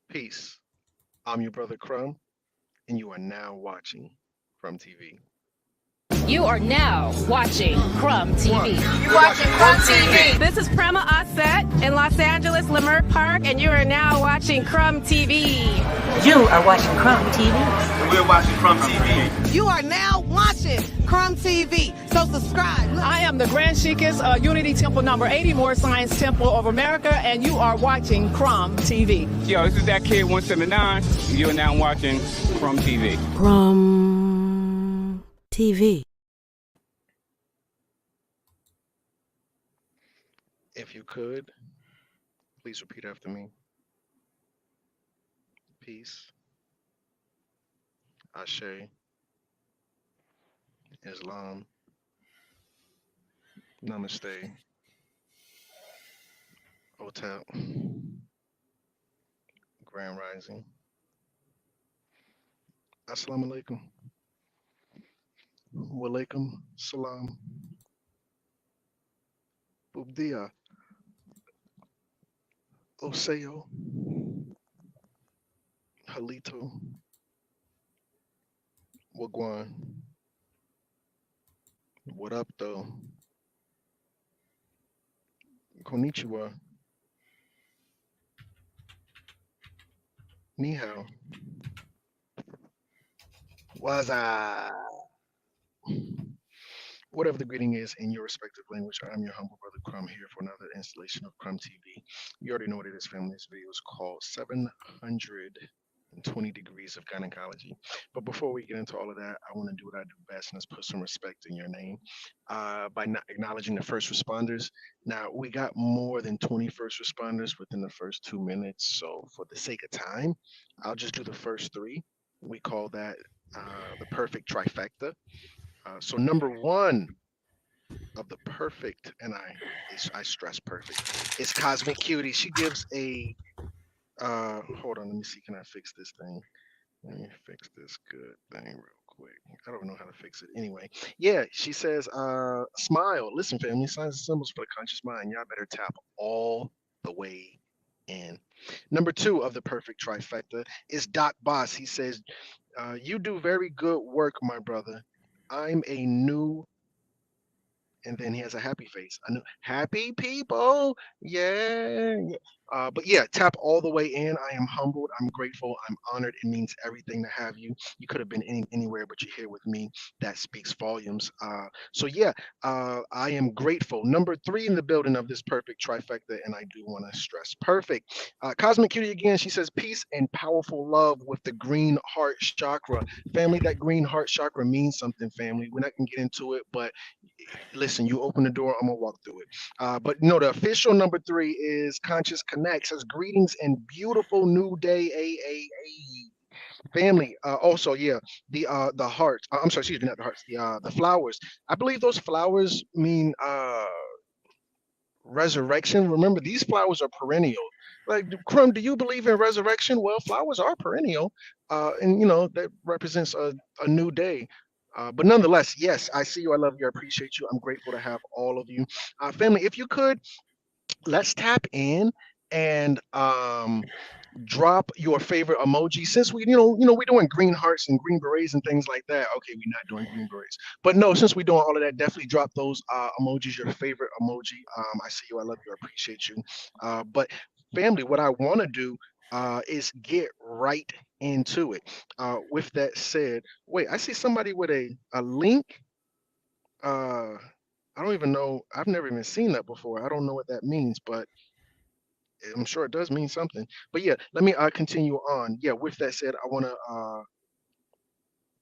Peace. I'm your brother Crumb, and you are now watching Crumb TV. You are now watching Crumb TV. You're watching Crumb TV. This is Prema Osset in Los Angeles, Leimert Park, and you are now watching Crumb TV. You are watching Crumb TV. And we're watching Crumb TV. You are now watching Crumb TV. So subscribe. I am the Grand Sheikess, Unity Temple number 80, More Science Temple of America, and you are watching Crumb TV. Yo, this is that kid 179. You're now watching Crumb TV. Crumb TV. If you could, please repeat after me. Peace. Ashe. Islam. Namaste. Otep. Grand Rising. Assalamu alaikum. Walaikum salam. Bubdia. Oseo. Halito. Wagwan. What up, though? Konnichiwa. Ni hao. Waza. Whatever the greeting is in your respective language, I'm your humble brother Crumb here for another installation of Crumb TV. You already know what it is, family. This video is called 720 Degrees of Gynecology. But before we get into all of that, I want to do what I do best, and that's put some respect in your name by not acknowledging the first responders. Now, we got more than 20 first responders within the first 2 minutes, so for the sake of time, I'll just do the first three. We call that the perfect trifecta. So number one of the perfect, and I stress perfect, is Cosmic Cutie. She gives a hold on, let me see, can I fix this thing? Let me fix this good thing real quick. I don't know how to fix it. Anyway, yeah, she says, smile. Listen, family, signs and symbols for the conscious mind. Y'all better tap all the way in. Number two of the perfect trifecta is Doc Boss. He says, you do very good work, my brother. I'm a new, and then he has a happy face. I know, happy people, yeah. But yeah, tap all the way in. I am humbled. I'm grateful. I'm honored. It means everything to have you. You could have been anywhere, but you're here with me. That speaks volumes. So yeah, I am grateful. Number three in the building of this perfect trifecta, and I do want to stress perfect. Cosmic Cutie again. She says peace and powerful love with the green heart chakra. Family, that green heart chakra means something. Family, we're not gonna get into it, but listen, you open the door, I'm gonna walk through it. But no, the official number three is Conscious Connect. Says greetings and beautiful new day, family. Also, yeah, the heart. I'm sorry, excuse me, not the hearts. The flowers. I believe those flowers mean resurrection. Remember, these flowers are perennial. Like, Crumb, do you believe in resurrection? Well, flowers are perennial, and you know that represents a new day. But nonetheless, yes, I see you. I love you. I appreciate you. I'm grateful to have all of you. Family, if you could, let's tap in and drop your favorite emoji. Since we, we're doing green hearts and green berets and things like that. Okay, we're not doing green berets. But no, since we're doing all of that, definitely drop those emojis, your favorite emoji. I see you. I love you. I appreciate you. But family, what I want to do is get right into it. With that said, wait, I see somebody with a link. I don't even know. I've never even seen that before. I don't know what that means, but I'm sure it does mean something. But yeah, let me continue on. Yeah, with that said, I want to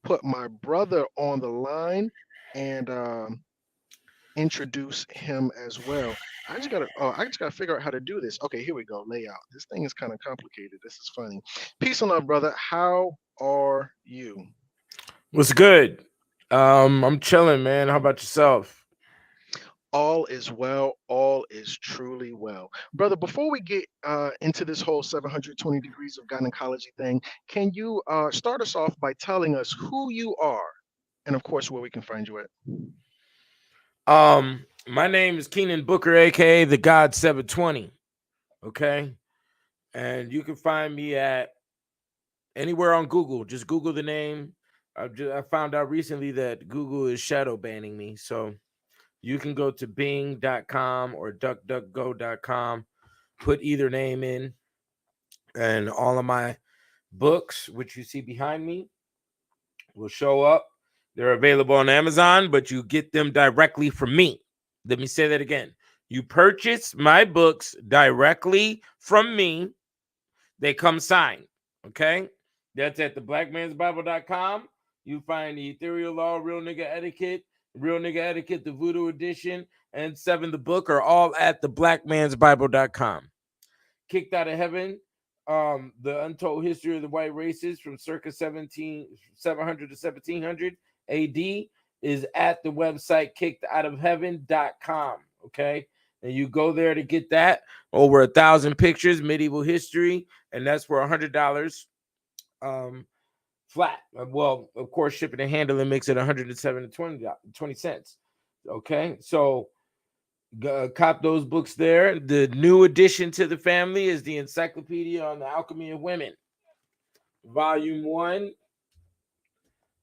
put my brother on the line and introduce him as well. I just gotta figure out how to do this. Okay, here we go. Layout. This thing is kind of complicated. This is funny. Peace and love, brother. How are you? What's good? I'm chilling, man. How about yourself? All is well. All is truly well, brother. Before we get into this whole 720 degrees of gynecology thing, can you start us off by telling us who you are, and of course where we can find you at? My name is Keenan Booker, aka the God 720. Okay. And you can find me at anywhere on Google. Just Google the name. I found out recently that Google is shadow banning me. So you can go to bing.com or duckduckgo.com, put either name in, and all of my books, which you see behind me, will show up. They're available on Amazon, but you get them directly from me. Let me say that again. You purchase my books directly from me. They come signed. Okay? That's at theblackmansbible.com. You find the Ethereal Law, Real Nigga Etiquette, the Voodoo Edition, and 7 the book are all at theblackmansbible.com. Kicked Out of Heaven, the Untold History of the White Races from circa 700 to 1700 AD is at the website kickedoutofheaven.com. Okay, and you go there to get that. Over 1,000 pictures, medieval history, and that's for $100 flat. Well, of course, shipping and handling makes it $107.20. Okay, so cop those books there. The new addition to the family is the Encyclopedia on the Alchemy of Women, Volume 1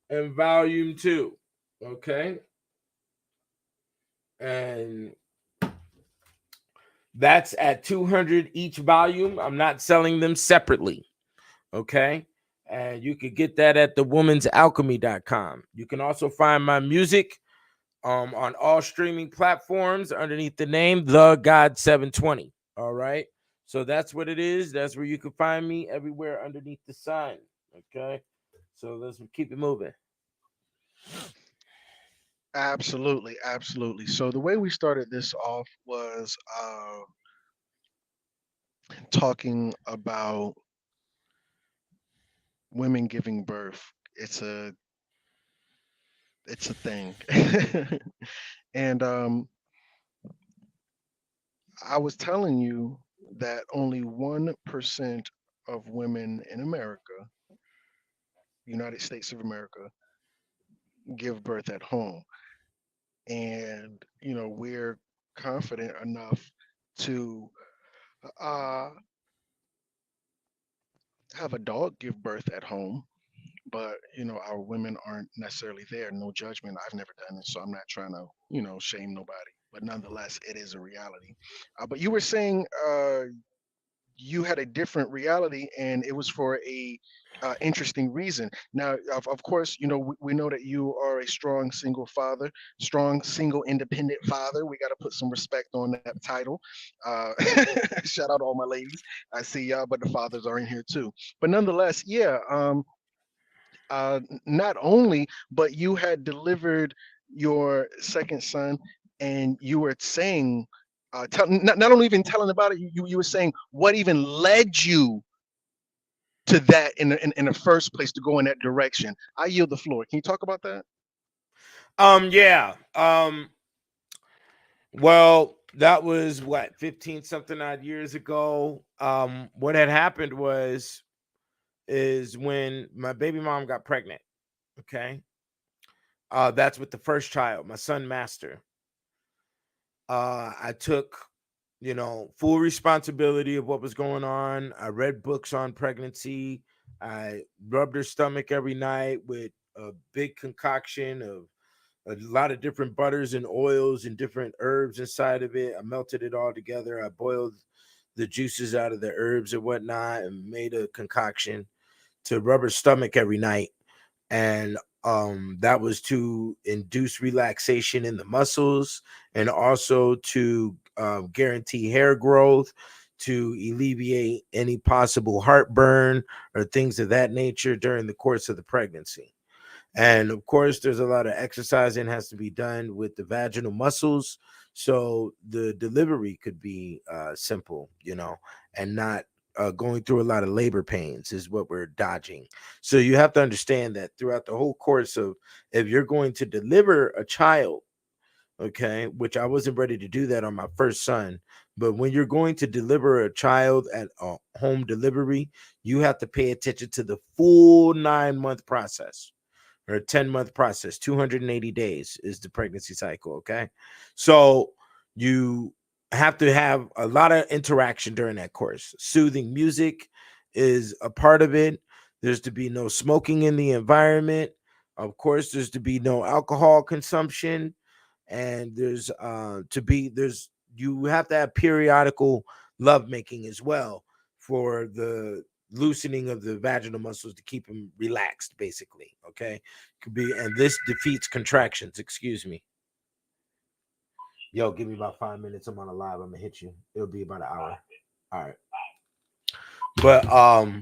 and Volume 2. Okay, and that's at $200 each volume. I'm not selling them separately. Okay, and you could get that at thewomansalchemy.com. You can also find my music on all streaming platforms underneath the name The God 720. All right, so that's what it is. That's where you can find me, everywhere underneath the sun. Okay, so let's keep it moving. Absolutely, absolutely. So the way we started this off was talking about women giving birth. It's a thing. And I was telling you that only 1% of women in America, United States of America, give birth at home. And, we're confident enough to uh, have a dog give birth at home, but, our women aren't necessarily there. No judgment. I've never done it, so I'm not trying to, shame nobody. But nonetheless, it is a reality. But you were saying you had a different reality, and it was for a interesting reason. Now, of course, we know that you are a strong single father, strong single independent father. We got to put some respect on that title. uh, Shout out to all my ladies. I see y'all, but the fathers are in here too. But nonetheless, yeah, not only, but you had delivered your second son, and you were saying, not only even telling about it, you were saying what even led you to that in the first place to go in that direction. I yield the floor. Can you talk about that? Yeah. Well, that was what, 15 something odd years ago. What had happened is when my baby mom got pregnant. Okay. That's with the first child, my son Master. I took, full responsibility of what was going on. I read books on pregnancy. I rubbed her stomach every night with a big concoction of a lot of different butters and oils and different herbs inside of it. I melted it all together. I boiled the juices out of the herbs and whatnot and made a concoction to rub her stomach every night. And that was to induce relaxation in the muscles and also to guarantee hair growth, to alleviate any possible heartburn or things of that nature during the course of the pregnancy. And of course, there's a lot of exercising has to be done with the vaginal muscles, so the delivery could be simple, and not going through a lot of labor pains is what we're dodging. So you have to understand that throughout the whole course of, if you're going to deliver a child, okay, which I wasn't ready to do that on my first son, but when you're going to deliver a child at a home delivery, you have to pay attention to the full 9-month process or a 10-month process. 280 days is the pregnancy cycle. Okay. So you have to have a lot of interaction during that course. Soothing music is a part of it. There's to be no smoking in the environment. Of course, there's to be no alcohol consumption, and there's you have to have periodical lovemaking as well for the loosening of the vaginal muscles to keep them relaxed, basically. Okay, could be, and this defeats contractions. Excuse me. Yo, give me about 5 minutes. I'm on a live. I'm gonna hit you. It'll be about an hour. All right. But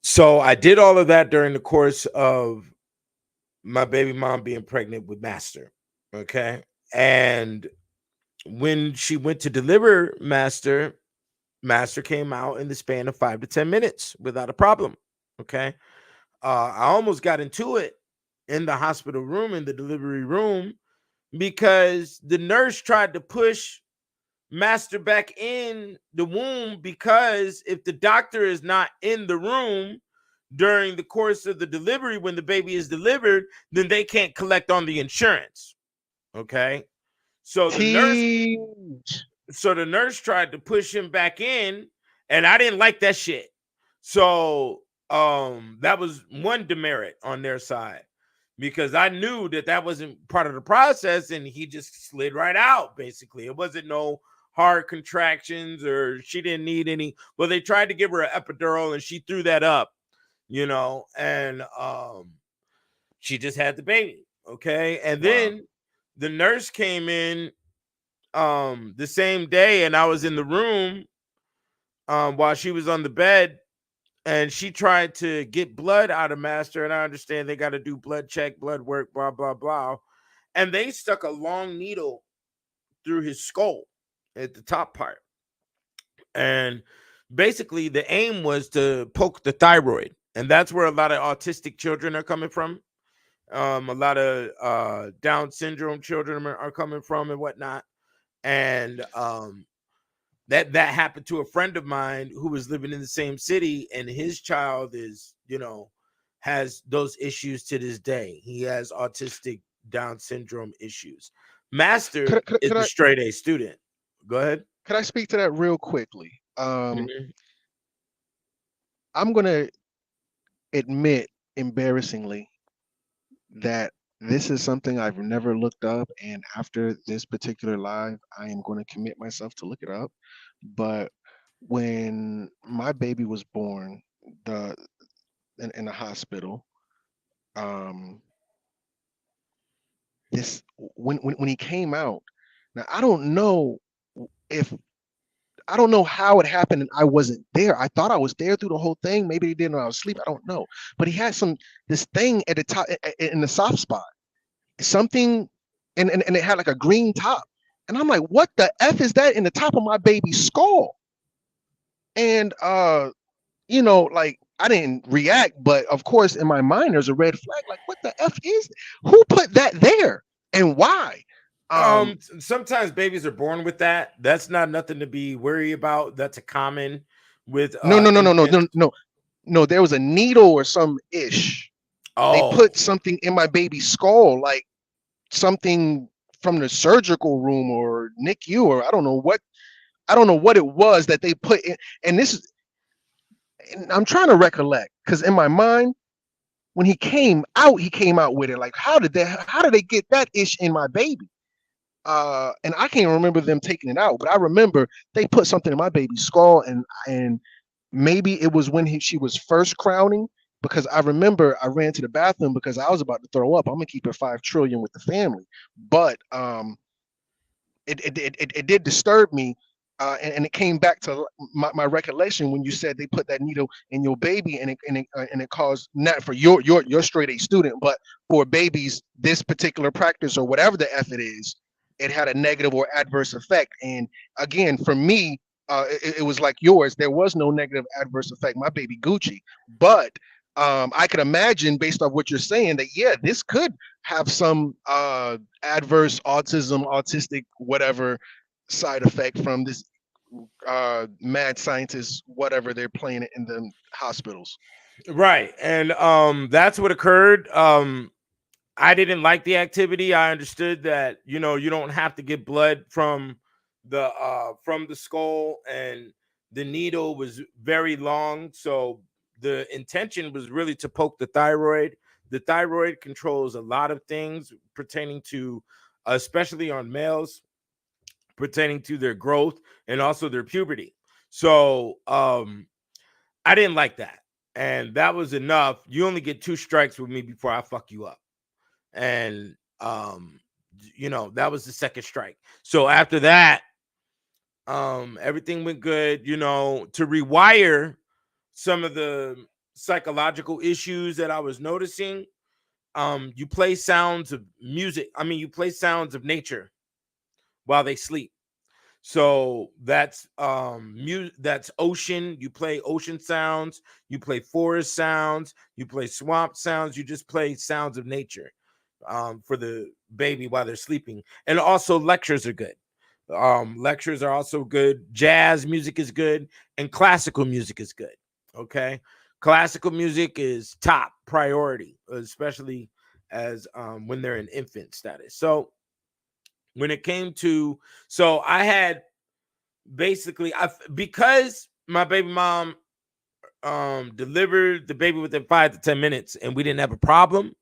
so I did all of that during the course of my baby mom being pregnant with Master. Okay. And when she went to deliver Master came out in the span of 5 to 10 minutes without a problem. Okay. I almost got into it in the hospital room, in the delivery room, because the nurse tried to push Master back in the womb, because if the doctor is not in the room during the course of the delivery when the baby is delivered, then they can't collect on the insurance. Okay. So the nurse tried to push him back in, and I didn't like that shit. So that was one demerit on their side, because I knew that wasn't part of the process, and he just slid right out. Basically, it wasn't no hard contractions, or she didn't need any. Well, they tried to give her an epidural, and she threw that up, and she just had the baby. Okay, and then the nurse came in the same day, and I was in the room while she was on the bed, and she tried to get blood out of Master, and I understand they got to do blood check, blood work, blah blah blah, and they stuck a long needle through his skull at the top part, and basically the aim was to poke the thyroid, and that's where a lot of autistic children are coming from. A lot of Down syndrome children are coming from and whatnot. And that happened to a friend of mine who was living in the same city, and his child is, has those issues to this day. He has autistic Down syndrome issues. Master is a straight A student. Go ahead. Could I speak to that real quickly? I'm going to admit, embarrassingly, that this is something I've never looked up, and after this particular live, I am going to commit myself to look it up. But when my baby was born, in the hospital, this when he came out, now I don't know how it happened and I wasn't there. I thought I was there through the whole thing. Maybe he didn't know I was asleep. I don't know. But he had this thing at the top, in the soft spot. Something, and it had like a green top. And I'm like, what the F is that in the top of my baby's skull? And like, I didn't react, but of course in my mind there's a red flag. Like, what the F is it? Who put that there and why? Sometimes babies are born with that. That's not nothing to be worried about. That's a common with no. There was a needle or some ish. Oh. They put something in my baby's skull, like something from the surgical room or NICU, or I don't know what it was that they put in. And I'm trying to recollect, because in my mind, when he came out with it. Like, how did they get that ish in my baby? And I can't remember them taking it out, but I remember they put something in my baby's skull, and maybe it was when she was first crowning, because I remember I ran to the bathroom because I was about to throw up. I'm gonna keep it 5 trillion with the family, but it did disturb me, and it came back to my recollection when you said they put that needle in your baby, and it caused, not for your straight A student, but for babies this particular practice or whatever the F it is, it had a negative or adverse effect. And again, for me, it was like yours. There was no negative adverse effect. My baby Gucci. But I could imagine, based off what you're saying, that yeah, this could have some adverse autistic, whatever side effect from this mad scientist, whatever they're playing it in the hospitals. Right. And that's what occurred. I didn't like the activity. I understood that, you don't have to get blood from the from the skull, and the needle was very long. So the intention was really to poke the thyroid. The thyroid controls a lot of things pertaining to, especially on males, pertaining to their growth and also their puberty. So I didn't like that. And that was enough. You only get 2 strikes with me before I fuck you up. And that was the second strike. So after that, everything went good. To rewire some of the psychological issues that I was noticing, you play sounds of music. You play sounds of nature while they sleep. So that's that's ocean. You play ocean sounds, you play forest sounds, you play swamp sounds, you just play sounds of nature for the baby while they're sleeping. And also lectures are good. Lectures are also good. Jazz music is good, and classical music is good. Okay. Classical music is top priority, especially as when they're in infant status. So when it came to, so I had basically, because my baby mom delivered the baby within 5 to 10 minutes and we didn't have a problem,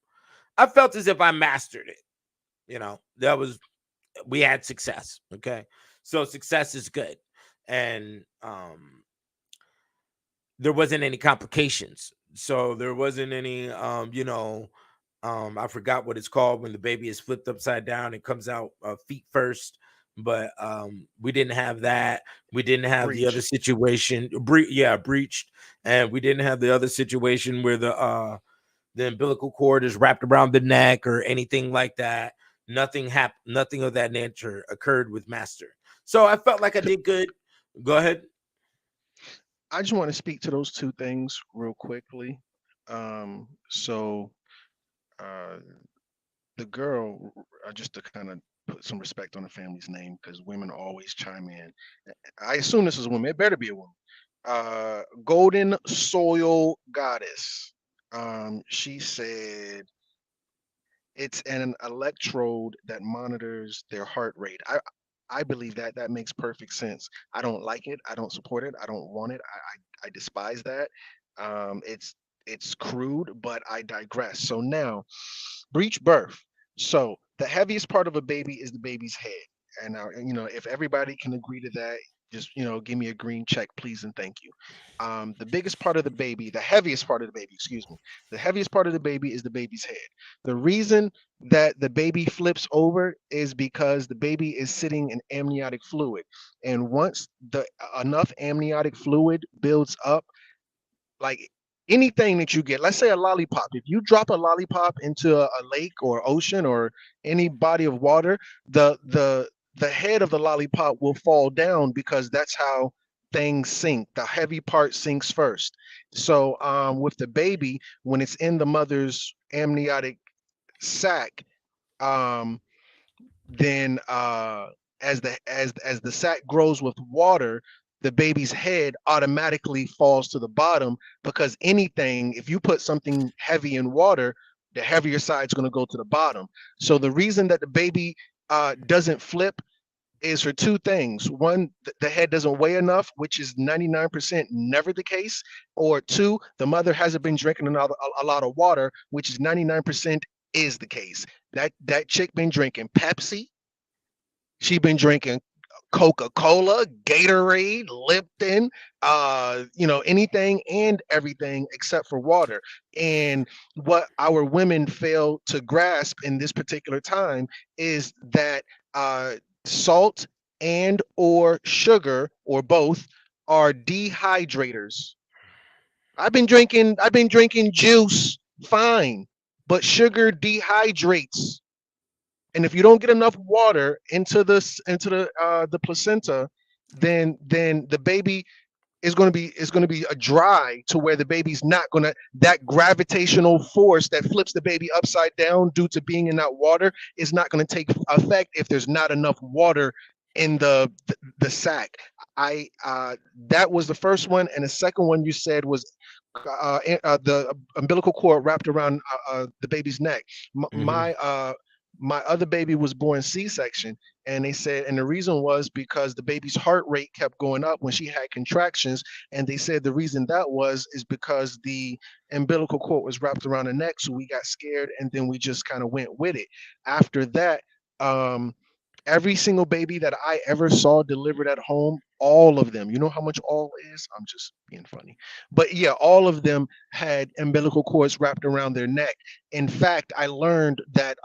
I felt as if I mastered it. We had success. Okay. So success is good. And there wasn't any complications. So there wasn't any, I forgot what it's called when the baby is flipped upside down and comes out feet first. But we didn't have that. We didn't have the other situation. Breached. And we didn't have the other situation where the umbilical cord is wrapped around the neck or anything like that. Nothing of that nature occurred with Master. So I felt like I did good. Go ahead. I just want to speak to those 2 things real quickly. The girl, just to kind of put some respect on the family's name, because women always chime in. I assume this is a woman. It better be a woman. Golden Soil Goddess. She said it's an electrode that monitors their heart rate. I believe that makes perfect sense. I don't like it. I don't support it. I don't want it. I despise that. It's crude, but I digress. So now, breech birth. So the heaviest part of a baby is the baby's head. And now, if everybody can agree to that, just give me a green check, please and thank you. The biggest part of the baby, the heaviest part of the baby, excuse me, the heaviest part of the baby is the baby's head. The reason that the baby flips over is because the baby is sitting in amniotic fluid, and once the enough amniotic fluid builds up, like anything that you get, let's say a lollipop, if you drop a lollipop into a lake or ocean or any body of water, the head of the lollipop will fall down because that's how things sink. The heavy part sinks first. So with the baby, when it's in the mother's amniotic sac, um, then as the sac grows with water, the baby's head automatically falls to the bottom, because anything, if you put something heavy in water, the heavier side's going to go to the bottom. So the reason that the baby doesn't flip is for 2 things. One, the head doesn't weigh enough, which is 99% never the case. Or 2, the mother hasn't been drinking a lot of water, which is 99% is the case. That chick been drinking Pepsi. She been drinking Coca-Cola, Gatorade, Lipton, anything and everything except for water. And what our women fail to grasp in this particular time is that salt and or sugar or both are dehydrators. I've been drinking juice, fine, but sugar dehydrates. And if you don't get enough water into the placenta, then the baby is going to be a dry, to where the baby's not going to, that gravitational force that flips the baby upside down due to being in that water is not going to take effect if there's not enough water in the sac. That was the first one, and the second one you said was the umbilical cord wrapped around the baby's neck. My My other baby was born C-section, and they said, and the reason was because the baby's heart rate kept going up when she had contractions, and they said the reason that was is because the umbilical cord was wrapped around the neck, so we got scared, and then we just kind of went with it. After that, um, every single baby that I ever saw delivered at home, all of them, you know how much all is? I'm just being funny. But yeah, all of them had umbilical cords wrapped around their neck. In fact, I learned that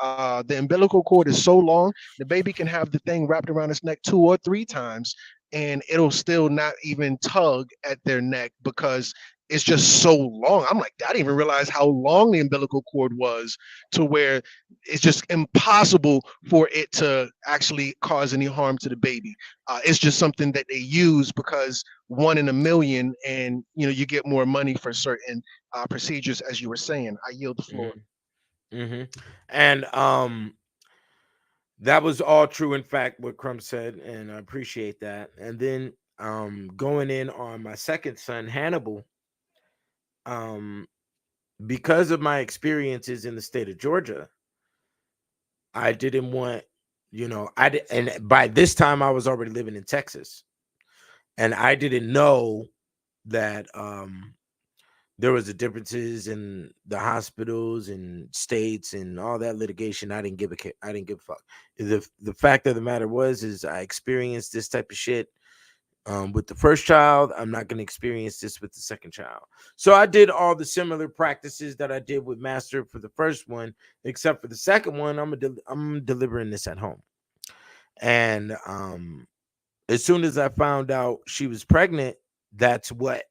the umbilical cord is so long, the baby can have the thing wrapped around its neck 2 or 3 times, and it'll still not even tug at their neck because it's just so long. I'm like, I didn't even realize how long the umbilical cord was, to where it's just impossible for it to actually cause any harm to the baby. It's just something that they use because 1 in a million, and you get more money for certain procedures, as you were saying. I yield the floor. And that was all true, in fact, what Crumb said, and I appreciate that. And then going in on my second son, Hannibal, because of my experiences in the state of Georgia, I didn't want, and by this time I was already living in Texas, and I didn't know that there was the differences in the hospitals and states and all that litigation. I didn't give a fuck. The fact of the matter is I experienced this type of shit with the first child. I'm not going to experience this with the second child. So I did all the similar practices that I did with Master for the first one, except for the second one. I'm delivering this at home. And as soon as I found out she was pregnant, that's what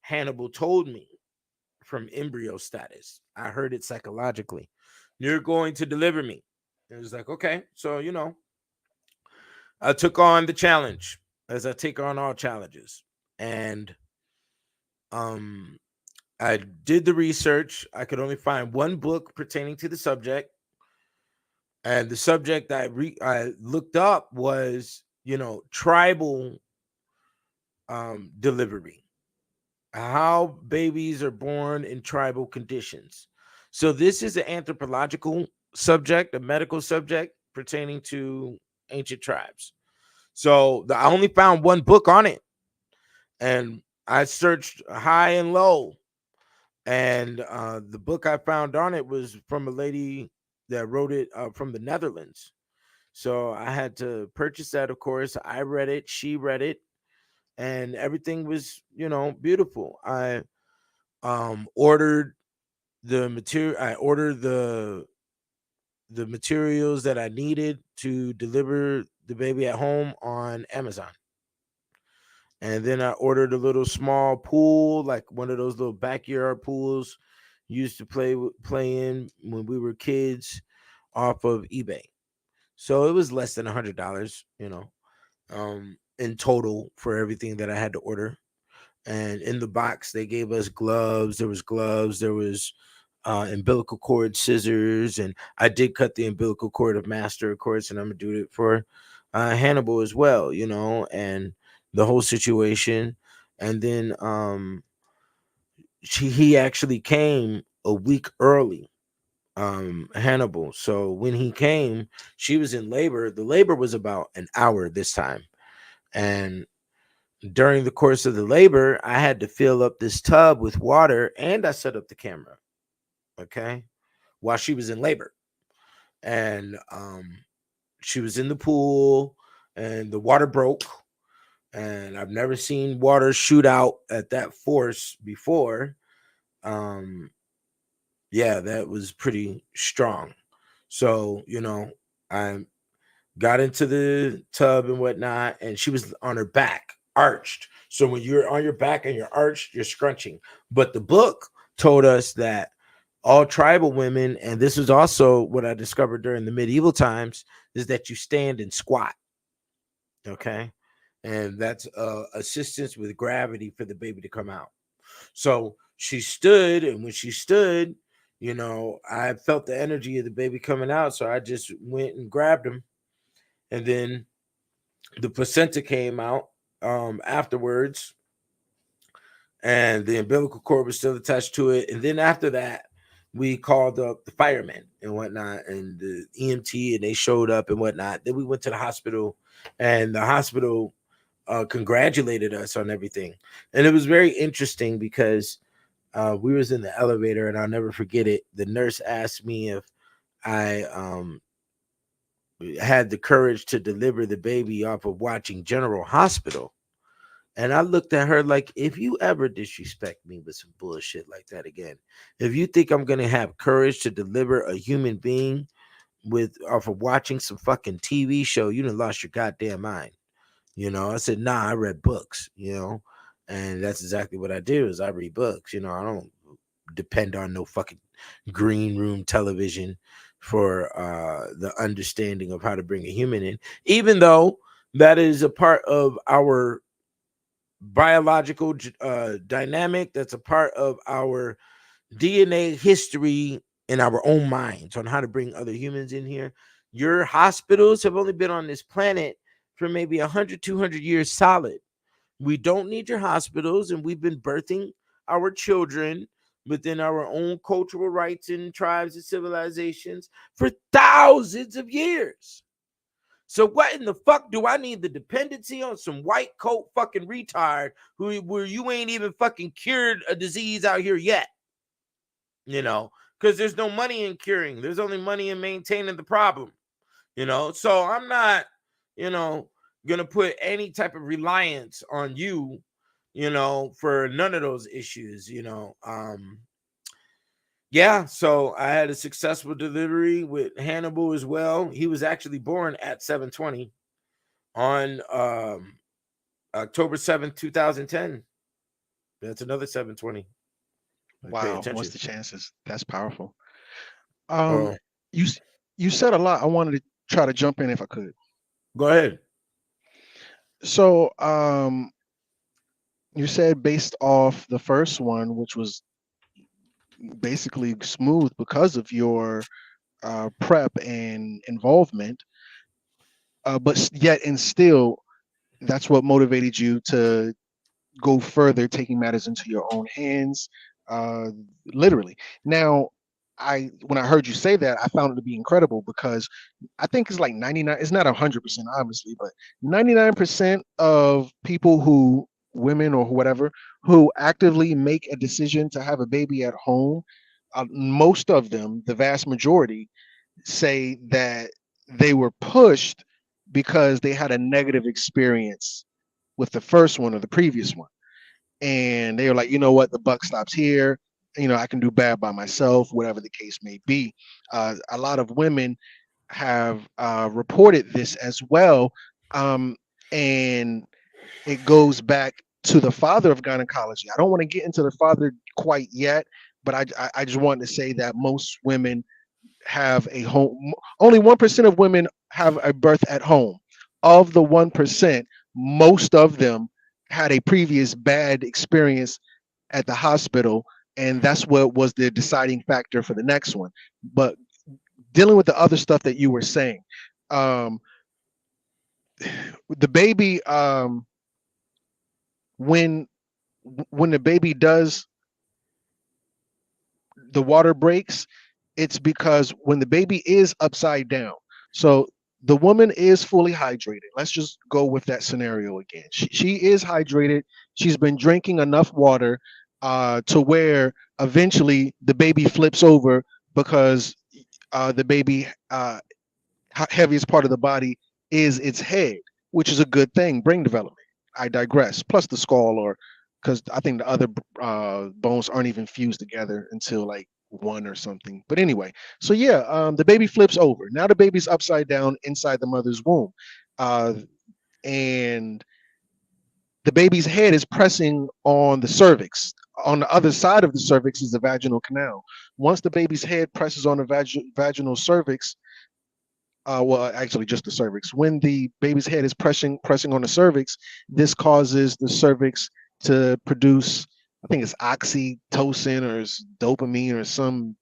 Hannibal told me from embryo status. I heard it psychologically. You're going to deliver me. And it was like, okay. So, I took on the challenge, as I take on all challenges. And I did the research. I could only find one book pertaining to the subject. And the subject I looked up was, tribal delivery. How babies are born in tribal conditions. So this is an anthropological subject, a medical subject pertaining to ancient tribes. So I only found one book on it, and I searched high and low, and the book I found on it was from a lady that wrote it from the Netherlands. So I had to purchase that, of course. I read it, she read it, and everything was, beautiful. I ordered the material. I ordered the materials that I needed to deliver the baby at home on Amazon. And then I ordered a little small pool, like one of those little backyard pools used to play in when we were kids, off of eBay. So it was less than $100, in total for everything that I had to order. And in the box, they gave us gloves. There was umbilical cord scissors, and I did cut the umbilical cord of Master, of course, and I'm gonna do it for Hannibal as well, and the whole situation. And then he actually came a week early, Hannibal. So when he came, she was in labor. The labor was about an hour this time, and during the course of the labor, I had to fill up this tub with water, and I set up the camera, okay, while she was in labor. And she was in the pool, and the water broke, and I've never seen water shoot out at that force before. Yeah, that was pretty strong. So, I got into the tub and whatnot, and she was on her back, arched. So when you're on your back and you're arched, you're scrunching. But the book told us that all tribal women, and this was also what I discovered during the medieval times, is that you stand and squat. Okay. And that's assistance with gravity for the baby to come out. So she stood, and when she stood, I felt the energy of the baby coming out. So I just went and grabbed him. And then the placenta came out afterwards, and the umbilical cord was still attached to it. And then after that, we called up the firemen and whatnot and the EMT, and they showed up and whatnot. Then we went to the hospital, and the hospital congratulated us on everything. And it was very interesting because we was in the elevator, and I'll never forget it. The nurse asked me if I had the courage to deliver the baby off of watching General Hospital. And I looked at her like, if you ever disrespect me with some bullshit like that again, if you think I'm going to have courage to deliver a human being with off of watching some fucking TV show, you done lost your goddamn mind. You know, I said, nah, I read books, you know, and that's exactly what I do is I read books. You know, I don't depend on no fucking green room television for the understanding of how to bring a human in, even though that is a part of our biological dynamic. That's a part of our DNA history in our own minds on how to bring other humans in here. Your hospitals have only been on this planet for maybe 100, 200 years solid. We don't need your hospitals, and we've been birthing our children within our own cultural rights and tribes and civilizations for thousands of years. So what in the fuck do I need the dependency on some white coat fucking retard where you ain't even fucking cured a disease out here yet? You know, because there's no money in curing. There's only money in maintaining the problem. You know, so I'm not, you know, gonna put any type of reliance on you, you know, for none of those issues, you know. Yeah, so I had a successful delivery with Hannibal as well. He was actually born at 7/20 on October 7th, 2010. That's another 7/20. Wow, what's the chances? That's powerful. Oh, You you said a lot. I wanted to try to jump in if I could. go ahead. So, you said based off the first one, which was basically smooth because of your prep and involvement, but yet and still, that's what motivated you to go further, taking matters into your own hands, uh, literally. Now, when I heard you say that, I found it to be incredible because I think it's like 99. It's not 100%, obviously, but 99% of people who, women or whatever, who actively make a decision to have a baby at home, most of them, the vast majority, say that they were pushed because they had a negative experience with the first one or the previous one, and they were like, you know what, the buck stops here. You know, I can do bad by myself, whatever the case may be. A lot of women have reported this as well, and it goes back to the father of gynecology. I don't want to get into the father quite yet, but I just wanted to say that most women have a home. Only 1% of women have a birth at home. Of the 1%, most of them had a previous bad experience at the hospital, and that's what was the deciding factor for the next one. But dealing with the other stuff that you were saying, the baby, when the baby does, the water breaks, it's because when the baby is upside down. So the woman is fully hydrated. Let's just go with that scenario again. She is hydrated. She's been drinking enough water to where eventually the baby flips over because the baby heaviest part of the body is its head, which is a good thing, brain development. I digress. Plus the skull, or because I think the other bones aren't even fused together until like one or something. But anyway, so yeah, the baby flips over. Now the baby's upside down inside the mother's womb, and the baby's head is pressing on the cervix. On the other side of the cervix is the vaginal canal. Once the baby's head presses on the vaginal cervix, well, actually just the cervix. When the baby's head is pressing on the cervix, this causes the cervix to produce, I think it's oxytocin or dopamine or some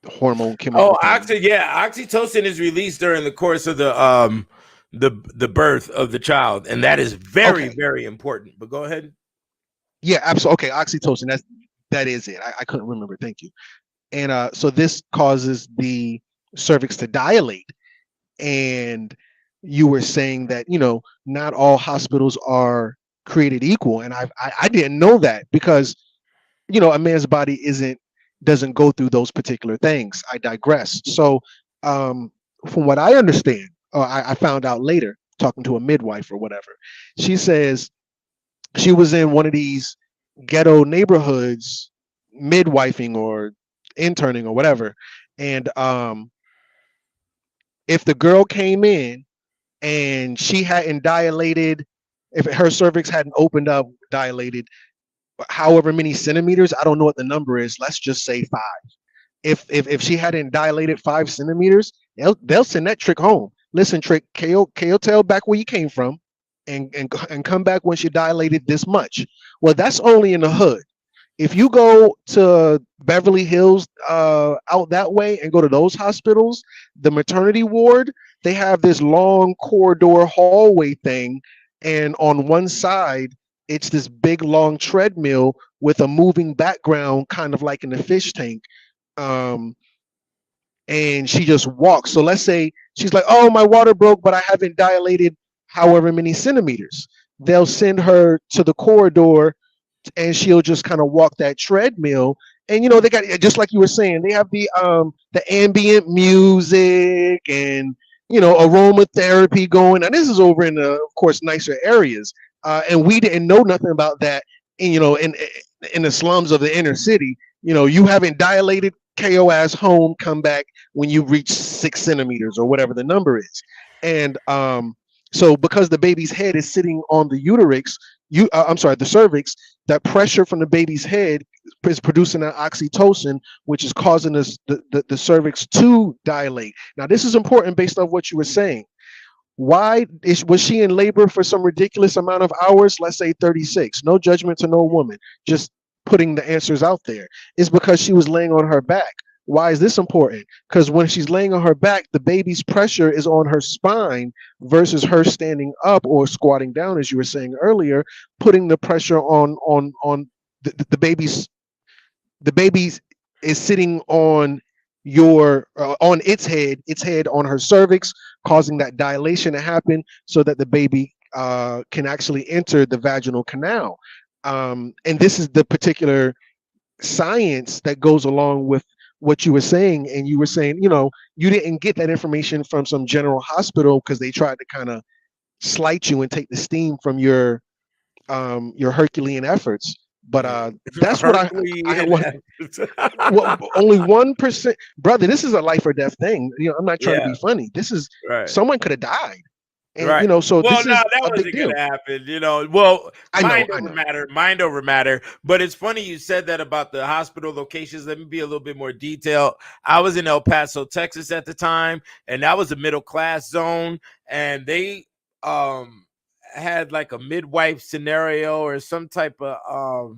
hormone chemical. Oh, oxytocin is released during the course of the birth of the child, and that is very, very important. But go ahead. Yeah, absolutely. Okay, oxytocin. That is it. I couldn't remember. Thank you. And so this causes the cervix to dilate. And you were saying that, not all hospitals are created equal. And I didn't know that, because, a man's body doesn't go through those particular things. I digress. So from what I understand, or I found out later talking to a midwife or whatever, she says she was in one of these ghetto neighborhoods midwifing or interning or whatever. And if the girl came in and she hadn't dilated, if her cervix hadn't opened up, dilated, however many centimeters, I don't know what the number is, let's just say 5. If she hadn't dilated 5 centimeters, they'll send that trick home. Listen, trick, KO tail back where you came from, and come back when she dilated this much. Well, that's only in the hood. If you go to Beverly Hills, out that way, and go to those hospitals, the maternity ward, they have this long corridor hallway thing, and on one side, it's this big long treadmill with a moving background, kind of like in the fish tank. Um, and she just walks. So let's say she's like, "Oh, my water broke, but I haven't dilated however many centimeters." They'll send her to the corridor, and she'll just kind of walk that treadmill. And they got, just like you were saying, they have the ambient music and aromatherapy going. And this is over in the, of course, nicer areas. And we didn't know nothing about that. In, in the slums of the inner city, you haven't dilated, KOS home, come back when you reach 6 centimeters or whatever the number is. And so because the baby's head is sitting on the uterus, the cervix, that pressure from the baby's head is producing that oxytocin, which is causing the cervix to dilate. Now, this is important based on what you were saying. Why was she in labor for some ridiculous amount of hours? Let's say 36. No judgment to no woman. Just putting the answers out there. It's because she was laying on her back. Why is this important? Because when she's laying on her back, the baby's pressure is on her spine versus her standing up or squatting down, as you were saying earlier, putting the pressure on the baby's. The baby is sitting on on its head on her cervix, causing that dilation to happen so that the baby can actually enter the vaginal canal. And this is the particular science that goes along with what you were saying. And you were saying, you didn't get that information from some general hospital because they tried to kind of slight you and take the steam from your Herculean efforts. But that's what only 1%, brother. This is a life or death thing. I'm not trying to be funny. This is someone could have died. And, so well, this no, is that a big wasn't deal. gonna happen. Well, I know. Mind over matter. But it's funny you said that about the hospital locations. Let me be a little bit more detailed. I was in El Paso, Texas at the time, and that was a middle class zone, and they had like a midwife scenario or some type of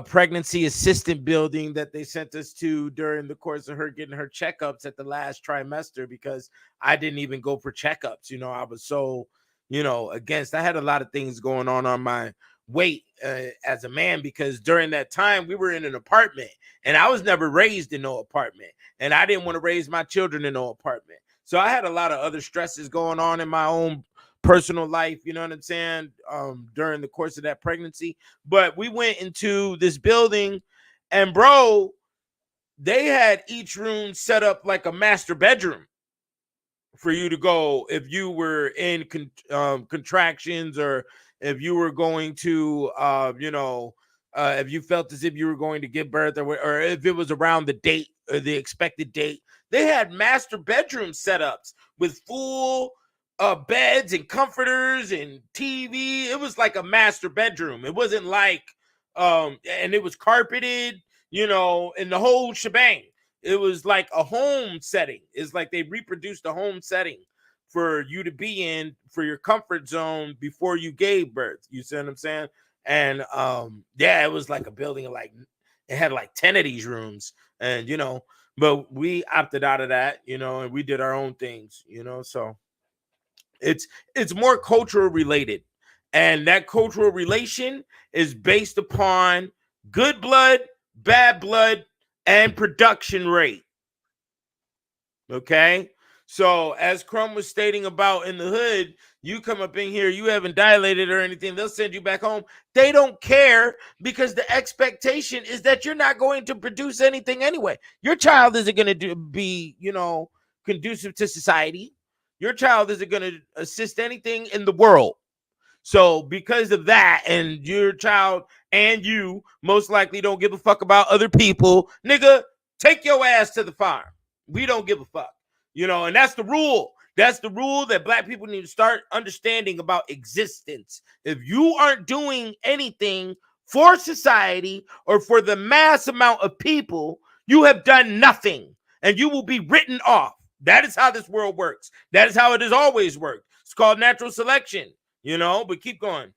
pregnancy assistant building that they sent us to during the course of her getting her checkups at the last trimester, because I didn't even go for checkups. I was so, against. I had a lot of things going on my weight as a man, because during that time we were in an apartment and I was never raised in no apartment, and I didn't want to raise my children in no apartment. So I had a lot of other stresses going on in my own personal life, you know what I'm saying, during the course of that pregnancy. But we went into this building, and bro, they had each room set up like a master bedroom for you to go if you were in contractions, or if you were going to if you felt as if you were going to give birth, or if it was around the date or the expected date. They had master bedroom setups with full beds and comforters and TV. It was like a master bedroom. It wasn't like and it was carpeted, in the whole shebang. It was like a home setting. It's like they reproduced a home setting for you to be in for your comfort zone before you gave birth. You see what I'm saying? And it was like a building of like, it had like 10 of these rooms, and but we opted out of that, and we did our own things, so it's more cultural related, and that cultural relation is based upon good blood, bad blood, and production rate. Okay. So as Crumb was stating about in the hood, you come up in here, you haven't dilated or anything, they'll send you back home. They don't care because the expectation is that you're not going to produce anything anyway. Your child isn't going to be, conducive to society. Your child isn't going to assist anything in the world. So because of that, and your child and you most likely don't give a fuck about other people, nigga, take your ass to the farm. We don't give a fuck. And that's the rule. That's the rule that black people need to start understanding about existence. If you aren't doing anything for society or for the mass amount of people, you have done nothing and you will be written off. That is how this world works. That is how it has always worked. It's called natural selection, but keep going.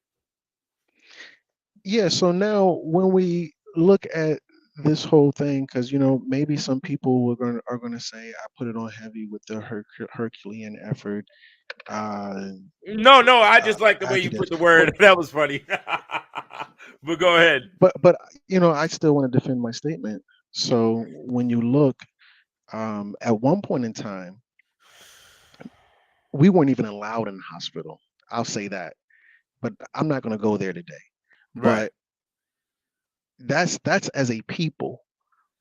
Yeah, so now when we look at this whole thing, because maybe some people are gonna say I put it on heavy with the Herculean effort. No, I just like the way you academics. put the word. That was funny. But go ahead. But I still want to defend my statement. So when you look, at one point in time, we weren't even allowed in the hospital. I'll say that, but I'm not going to go there today. Right. But that's as a people,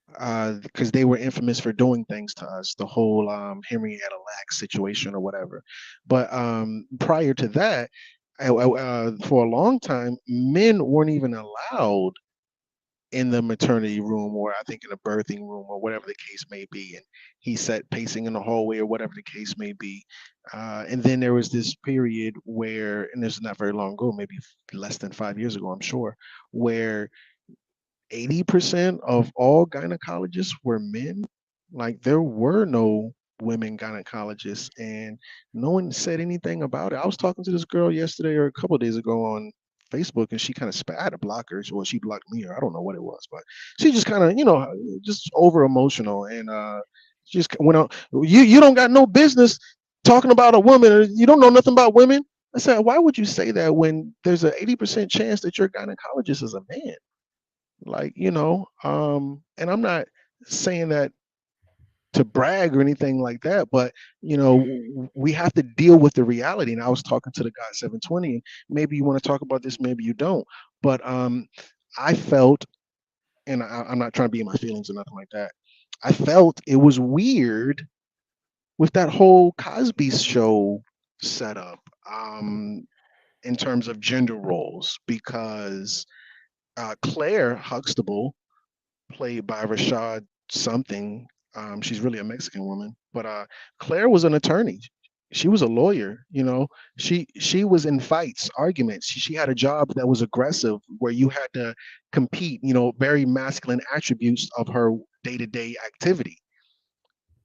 because they were infamous for doing things to us, the whole Henrietta Lacks situation or whatever. But prior to that, for a long time, men weren't even allowed in the maternity room, or I think in the birthing room, or whatever the case may be. And he sat pacing in the hallway, or whatever the case may be. And then there was this period where, and this is not very long ago, maybe less than 5 years ago, I'm sure, where 80% of all gynecologists were men. Like there were no women gynecologists, and no one said anything about it. I was talking to this girl yesterday or a couple of days ago on Facebook, and she kind of I had to block her, or she blocked me, or I don't know what it was, but she just kind of, just over emotional, and just went out. You don't got no business talking about a woman, or you don't know nothing about women. I said, why would you say that when there's an 80% chance that your gynecologist is a man? Like, and I'm not saying that to brag or anything like that, but we have to deal with the reality. And I was talking to the guy 720, and maybe you want to talk about this, maybe you don't, but I felt, and I'm not trying to be in my feelings or nothing like that, I felt it was weird with that whole Cosby show setup, in terms of gender roles, because Claire Huxtable, played by Rashad something. She's really a Mexican woman, but Claire was an attorney. She was a lawyer. She was in fights, arguments. She had a job that was aggressive, where you had to compete. Very masculine attributes of her day-to-day activity,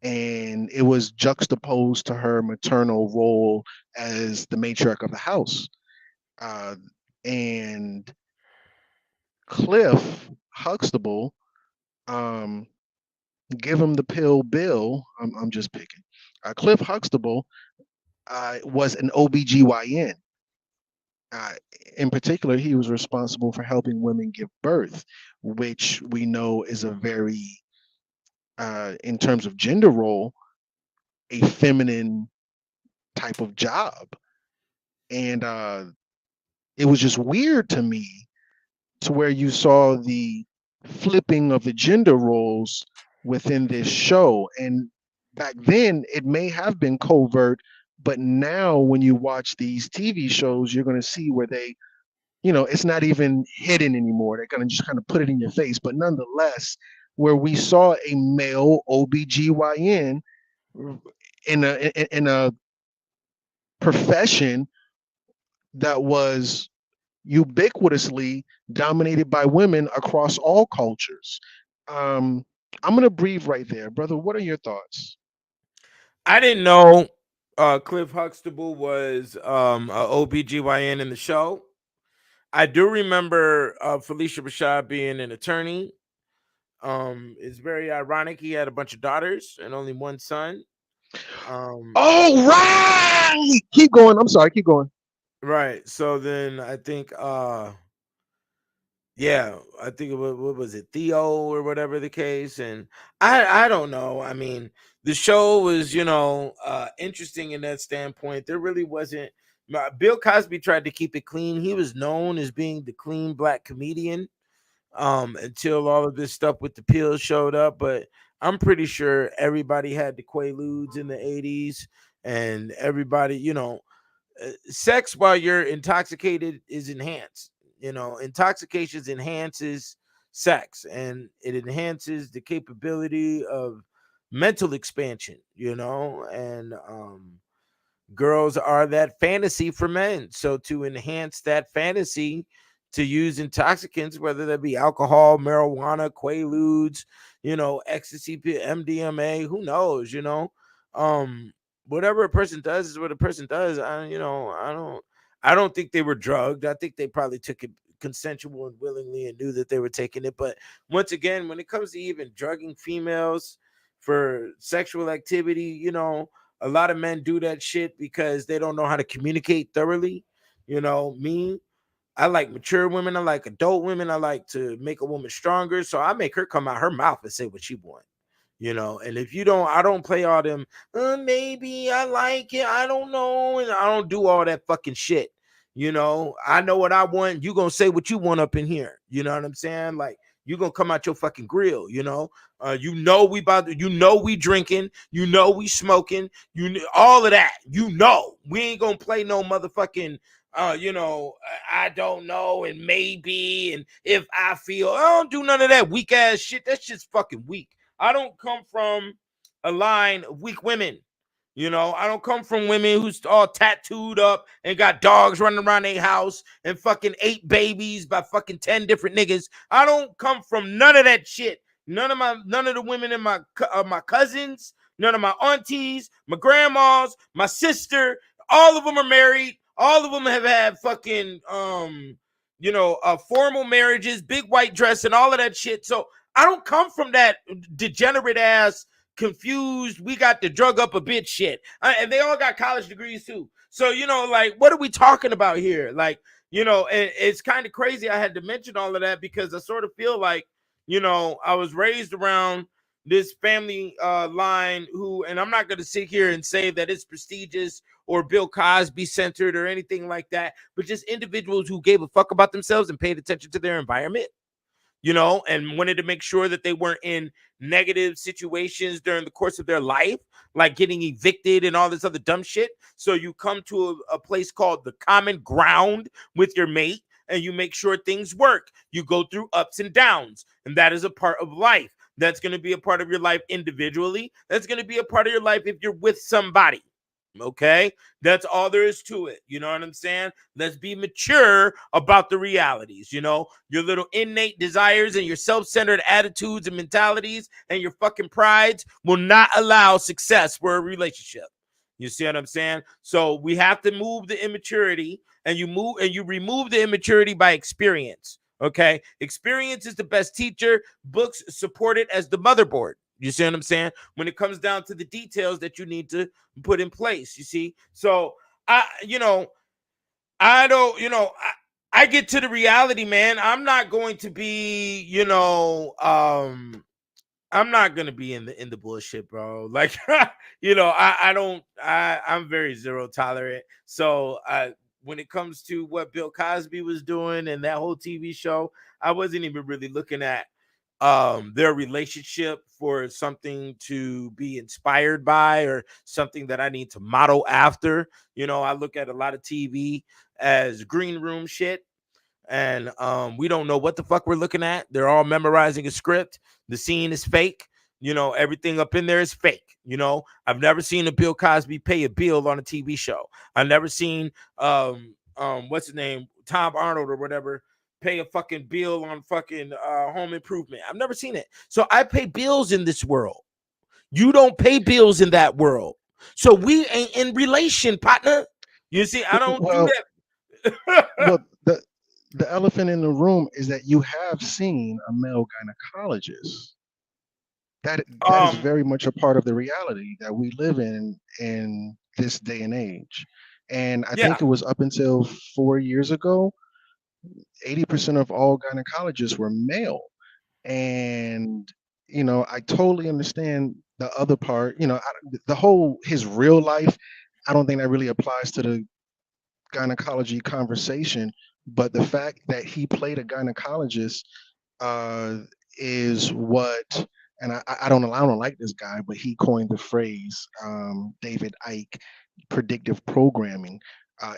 and it was juxtaposed to her maternal role as the matriarch of the house. And Cliff Huxtable, um, give him the pill bill. I'm just picking. Cliff Huxtable was an OBGYN. Uh, in particular, he was responsible for helping women give birth, which we know is a very, in terms of gender role, a feminine type of job. And it was just weird to me, to where you saw the flipping of the gender roles within this show. And back then, it may have been covert, but now when you watch these TV shows, you're going to see where they, it's not even hidden anymore. They're going to just kind of put it in your face. But nonetheless, where we saw a male OBGYN in a profession that was ubiquitously dominated by women across all cultures. I'm gonna breathe right there, brother. What are your thoughts? I didn't know Cliff Huxtable was a OBGYN in the show. I do remember Felicia Rashad being an attorney. It's very ironic. He had a bunch of daughters and only one son. Oh, right. Keep going. I'm sorry. Keep going. Right. So then I think Yeah, I think what was it, Theo or whatever the case, and I don't know. I mean, the show was interesting in that standpoint. There really wasn't. Bill Cosby tried to keep it clean. He was known as being the clean black comedian until all of this stuff with the pills showed up. But I'm pretty sure everybody had the Quaaludes in the 80s, and everybody, sex while you're intoxicated is enhanced. Intoxication enhances sex, and it enhances the capability of mental expansion, and girls are that fantasy for men. So to enhance that fantasy, to use intoxicants, whether that be alcohol, marijuana, quaaludes, ecstasy, MDMA, who knows, whatever a person does is what a person does. I don't think they were drugged. I think they probably took it consensual and willingly and knew that they were taking it. But once again, when it comes to even drugging females for sexual activity, a lot of men do that shit because they don't know how to communicate thoroughly. Me, I like mature women. I like adult women. I like to make a woman stronger. So I make her come out her mouth and say what she wants. And if you don't, I don't play all them, maybe I like it, I don't know, and I don't do all that fucking shit. I know what I want. You gonna say what you want up in here. You know what I'm saying? Like, you gonna come out your fucking grill. We drinking, we smoking, all of that. We ain't gonna play no motherfucking I don't know, and maybe, and if I feel. I don't do none of that weak ass shit. That's just fucking weak. I don't come from a line of weak women. I don't come from women who's all tattooed up and got dogs running around their house and fucking 8 babies by fucking 10 different niggas. I don't come from none of that shit. None of the women in my cousins, none of my aunties, my grandmas, my sister, all of them are married. All of them have had fucking formal marriages, big white dress, and all of that shit. So I don't come from that degenerate ass, confused, we got the drug up a bitch shit. And they all got college degrees too. So, like, what are we talking about here? Like, it's kind of crazy I had to mention all of that because I sort of feel like, I was raised around this family line who, and I'm not going to sit here and say that it's prestigious or Bill Cosby centered or anything like that, but just individuals who gave a fuck about themselves and paid attention to their environment. And wanted to make sure that they weren't in negative situations during the course of their life, like getting evicted and all this other dumb shit. So you come to a place called the common ground with your mate, and you make sure things work. You go through ups and downs, and that is a part of life. That's going to be a part of your life individually. That's going to be a part of your life if you're with somebody. Okay, that's all there is to it. You know what I'm saying? Let's be mature about the realities. Your little innate desires and your self-centered attitudes and mentalities and your fucking prides will not allow success for a relationship. You see what I'm saying? So we have to move the immaturity, and you remove the immaturity by experience. Okay, experience is the best teacher. Books support it as the motherboard. You see what I'm saying? When it comes down to the details that you need to put in place, you see? So I get to the reality, man. I'm not going to be, I'm not gonna be in the bullshit, bro. Like, I'm very zero tolerant. So when it comes to what Bill Cosby was doing and that whole TV show, I wasn't even really looking at their relationship for something to be inspired by or something that I need to model after. I look at a lot of TV as green room shit, and we don't know what the fuck we're looking at. They're all memorizing a script. The scene is fake. Everything up in there is fake. I've never seen a Bill Cosby pay a bill on a TV show. I've never seen what's his name, Tom Arnold or whatever, pay a fucking bill on fucking Home Improvement. I've never seen it. So I pay bills in this world. You don't pay bills in that world. So we ain't in relation, partner. You see, I don't do that. Well, the elephant in the room is that you have seen a male gynecologist. That is very much a part of the reality that we live in this day and age. And I think it was up until 4 years ago, 80% of all gynecologists were male. And, I totally understand the other part, the whole, his real life. I don't think that really applies to the gynecology conversation, but the fact that he played a gynecologist uh, is what, and I don't like this guy, but he coined the phrase, David Icke, predictive programming,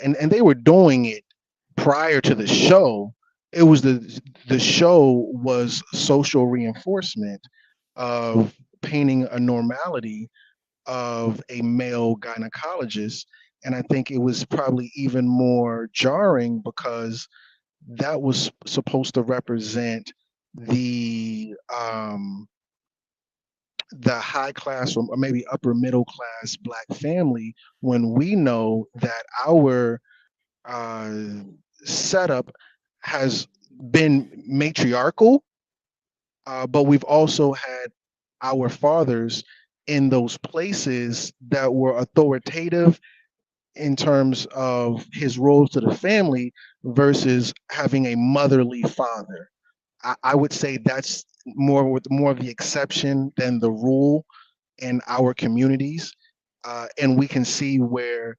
and they were doing it prior to the show. It was the show was social reinforcement of painting a normality of a male gynecologist. And I think it was probably even more jarring because that was supposed to represent the um, the high class or maybe upper middle class black family, when we know that our uh, setup has been matriarchal, but we've also had our fathers in those places that were authoritative in terms of his roles to the family versus having a motherly father. I would say that's more of the exception than the rule in our communities, and we can see where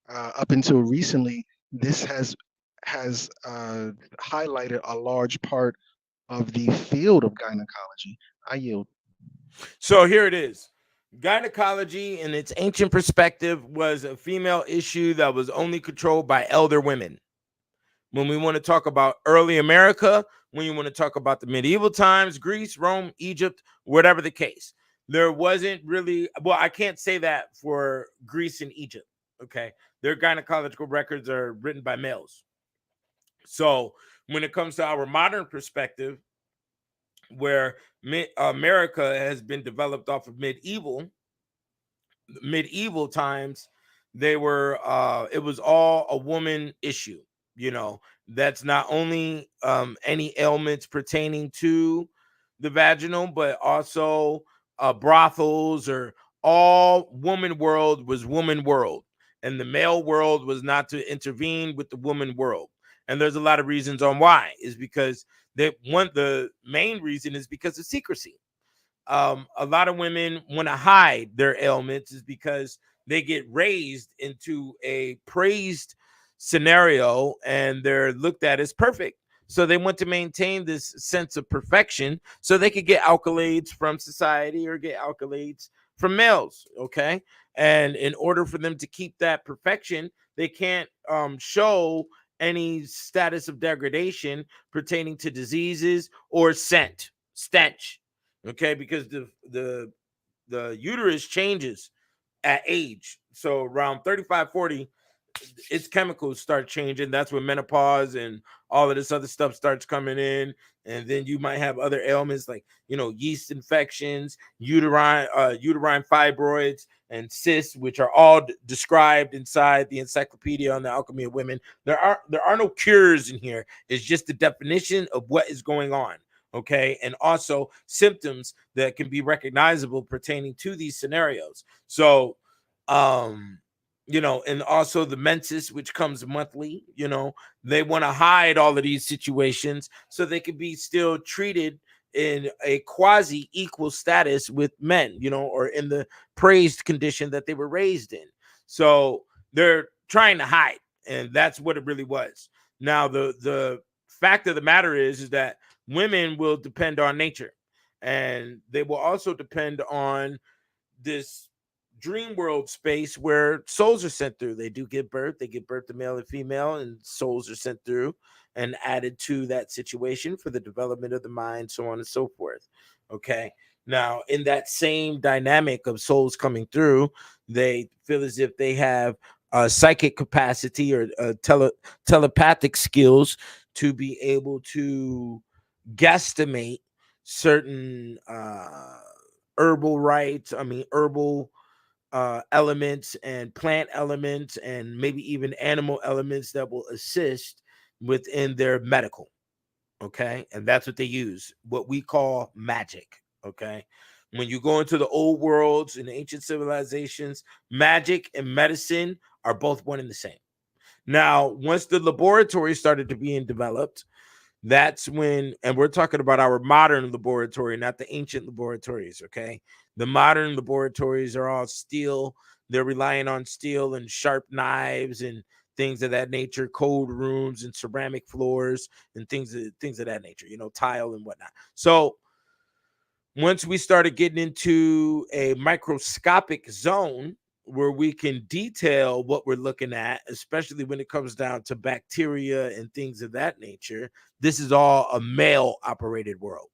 up until recently this has highlighted a large part of the field of gynecology. I yield. So here it is. Gynecology, in its ancient perspective, was a female issue that was only controlled by elder women. When we want to talk about early America, when you want to talk about the medieval times, Greece, Rome, Egypt, whatever the case, there wasn't really, well, I can't say that for Greece and Egypt. Okay. Their gynecological records are written by males. So when it comes to our modern perspective, where America has been developed off of medieval times, they were it was all a woman issue. That's not only any ailments pertaining to the vaginal, but also brothels, or all woman world was woman world, and the male world was not to intervene with the woman world. And there's a lot of reasons on why. Is because the main reason is because of secrecy. A lot of women want to hide their ailments is because they get raised into a praised scenario and they're looked at as perfect. So they want to maintain this sense of perfection so they could get accolades from society or get accolades from males. Okay. And in order for them to keep that perfection, they can't show any status of degradation pertaining to diseases or stench. Okay, because the uterus changes at age. So around 35, 40, its chemicals start changing. That's when menopause and all of this other stuff starts coming in. And then you might have other ailments like, yeast infections, uterine fibroids, and cysts, which are all described inside the Encyclopedia on the Alchemy of Women. There are no cures in here. It's just the definition of what is going on. Okay. And also symptoms that can be recognizable pertaining to these scenarios. So, and also the menses, which comes monthly, they want to hide all of these situations so they can be still treated in a quasi equal status with men, or in the praised condition that they were raised in. So they're trying to hide, and that's what it really was. Now, the fact of the matter is that women will depend on nature, and they will also depend on this dream world space where souls are sent through. They do give birth. They give birth to male and female, and souls are sent through and added to that situation for the development of the mind, so on and so forth. Okay. Now, in that same dynamic of souls coming through, they feel as if they have a psychic capacity or telepathic skills to be able to guesstimate certain herbal elements and plant elements and maybe even animal elements that will assist within their medical. Okay. And that's what they use, what we call magic. Okay. When you go into the old worlds and ancient civilizations, magic and medicine are both one and the same. Now, once the laboratory started to being developed, that's when, and we're talking about our modern laboratory, not the ancient laboratories, okay? The modern laboratories are all steel. They're relying on steel and sharp knives and things of that nature, cold rooms and ceramic floors and things of that nature, tile and whatnot. So once we started getting into a microscopic zone where we can detail what we're looking at, especially when it comes down to bacteria and things of that nature, this is all a male operated world.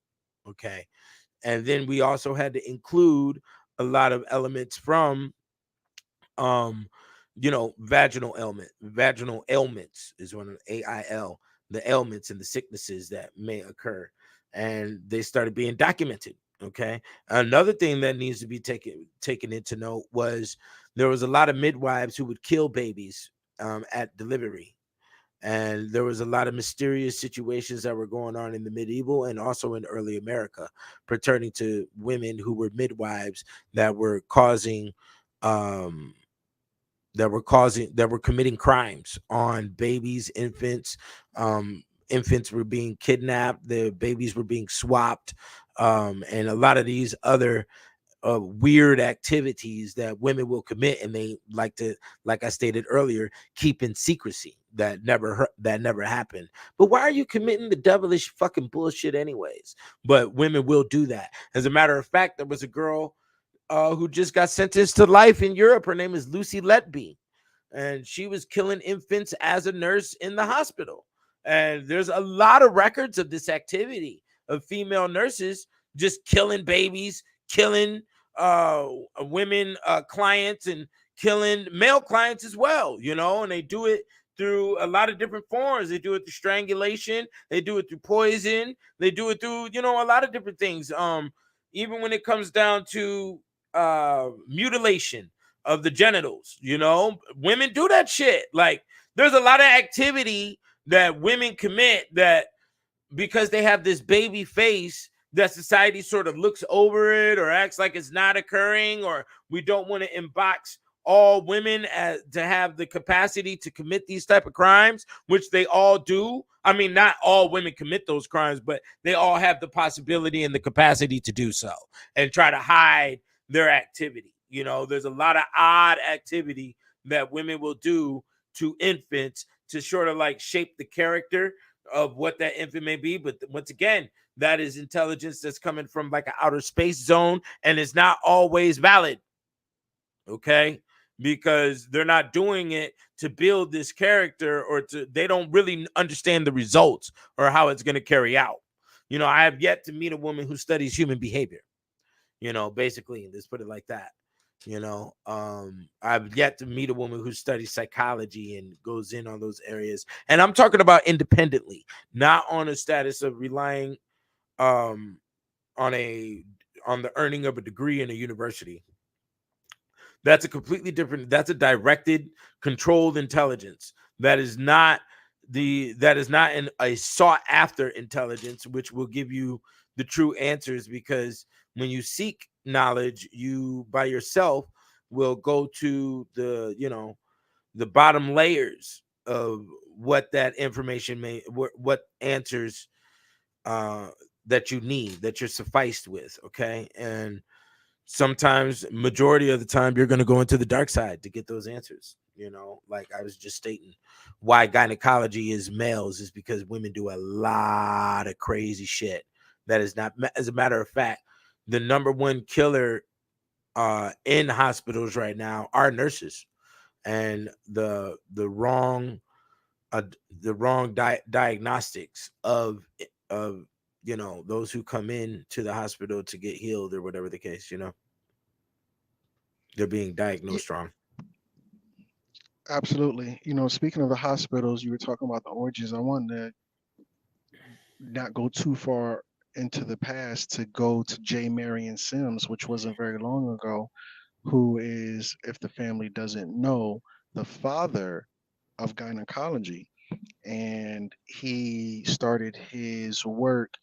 Okay. And then we also had to include a lot of elements from vaginal ailments is one of AIL, the ailments and the sicknesses that may occur, and they started being documented. Okay. Another thing that needs to be taken into note was there was a lot of midwives who would kill babies at delivery, and there was a lot of mysterious situations that were going on in the medieval and also in early America pertaining to women who were midwives that were causing um that were committing crimes on babies, infants. Infants were being kidnapped, the babies were being swapped, and a lot of these other weird activities that women will commit, and they like to, like I stated earlier, keep in secrecy that never happened. But why are you committing the devilish fucking bullshit anyways? But women will do that. As a matter of fact, there was a girl who just got sentenced to life in Europe. Her name is Lucy Letby, and she was killing infants as a nurse in the hospital. And there's a lot of records of this activity of female nurses just killing babies, killing women clients, and killing male clients as well, and they do it through a lot of different forms. They do it through strangulation, they do it through poison, they do it through a lot of different things. Even when it comes down to mutilation of the genitals, women do that shit. Like, there's a lot of activity that women commit that, because they have this baby face, that society sort of looks over it or acts like it's not occurring, or we don't want to inbox all women to have the capacity to commit these type of crimes, which they all do. I mean, not all women commit those crimes, but they all have the possibility and the capacity to do so and try to hide their activity. There's a lot of odd activity that women will do to infants to sort of like shape the character of what that infant may be. But once again, that is intelligence that's coming from like an outer space zone, and it's not always valid. Okay. Because they're not doing it to build this character, or they don't really understand the results or how it's going to carry out. I have yet to meet a woman who studies human behavior, basically, let's put it like that. I've yet to meet a woman who studies psychology and goes in on those areas. And I'm talking about independently, not on a status of relying on the earning of a degree in a university. That's a completely different, that's a directed, controlled intelligence. That is not a sought after intelligence, which will give you the true answers, because when you seek knowledge, you by yourself will go to the bottom layers of what that information what answers that you need, that you're sufficed with. Okay. And sometimes, majority of the time, you're going to go into the dark side to get those answers. Like I was just stating, why gynecology is males is because women do a lot of crazy shit that is not. As a matter of fact, the number one killer in hospitals right now are nurses, and the wrong diagnostics of those who come in to the hospital to get healed or whatever the case. They're being diagnosed wrong. Absolutely. Speaking of the hospitals, you were talking about the orgies. I wanted to not go too far into the past to go to J. Marion Sims, which wasn't very long ago, who is, if the family doesn't know, the father of gynecology. And he started his work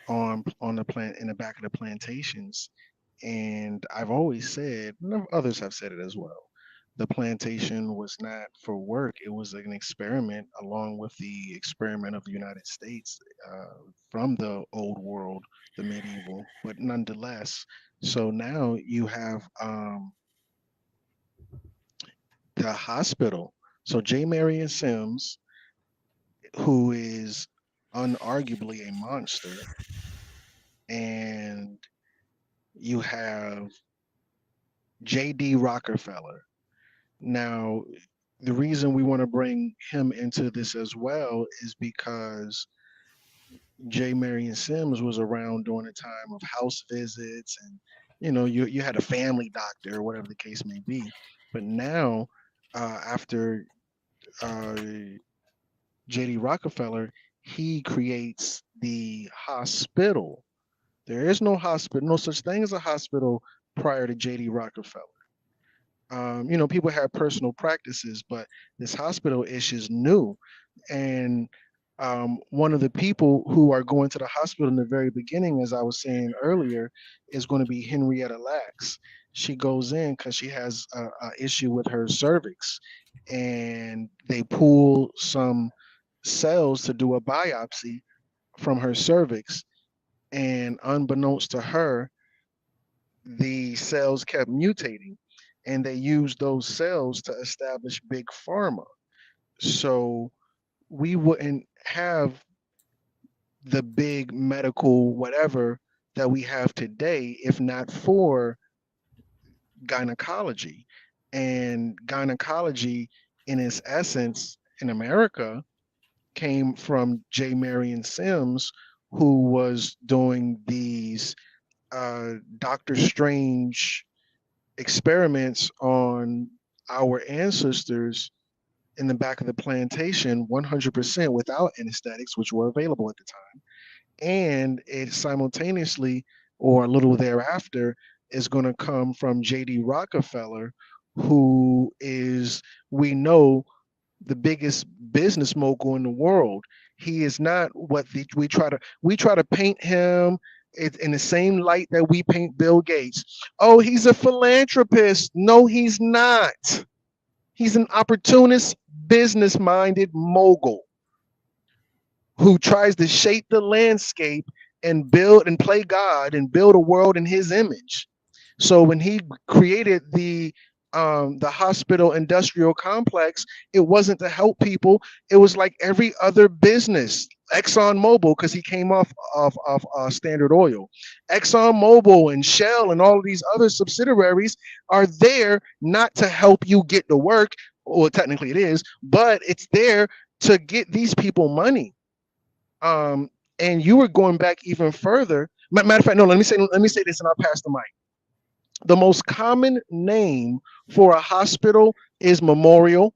on the plant in the back of the plantations. And I've always said, and others have said it as well, the plantation was not for work. It was an experiment along with the experiment of the United States from the old world, the medieval, but nonetheless. So now you have the hospital. So J. Marion Sims, who is unarguably a monster, and you have J.D. Rockefeller. Now, the reason we want to bring him into this as well is because J. Marion Sims was around during the time of house visits, and you had a family doctor or whatever the case may be. But now, after uh, J.D. Rockefeller, he creates the hospital. There is no hospital, no such thing as a hospital prior to J.D. Rockefeller. People have personal practices, but this hospital ish is new. And one of the people who are going to the hospital in the very beginning, as I was saying earlier, is going to be Henrietta Lacks. She goes in because she has a issue with her cervix, and they pull some cells to do a biopsy from her cervix. And unbeknownst to her, the cells kept mutating, and they used those cells to establish big pharma. So we wouldn't have the big medical whatever that we have today if not for gynecology. And gynecology, in its essence, in America, came from J. Marion Sims, who was doing these Doctor Strange experiments on our ancestors in the back of the plantation 100% without anesthetics, which were available at the time. And it simultaneously, or a little thereafter, is going to come from J.D. Rockefeller, who is, we know, the biggest business mogul in the world. He is not what we try to paint him in the same light that we paint Bill Gates. Oh, he's a philanthropist. No, he's not. He's an opportunist, business-minded mogul who tries to shape the landscape and build and play God and build a world in his image. So when he created the hospital industrial complex, it wasn't to help people. It was like every other business. ExxonMobil, because he came off of Standard Oil. ExxonMobil and Shell and all of these other subsidiaries are there not to help you get to work, or technically it is, but it's there to get these people money. And you were going back even further. Matter of fact, no, let me say this and I'll pass the mic. The most common name for a hospital is Memorial.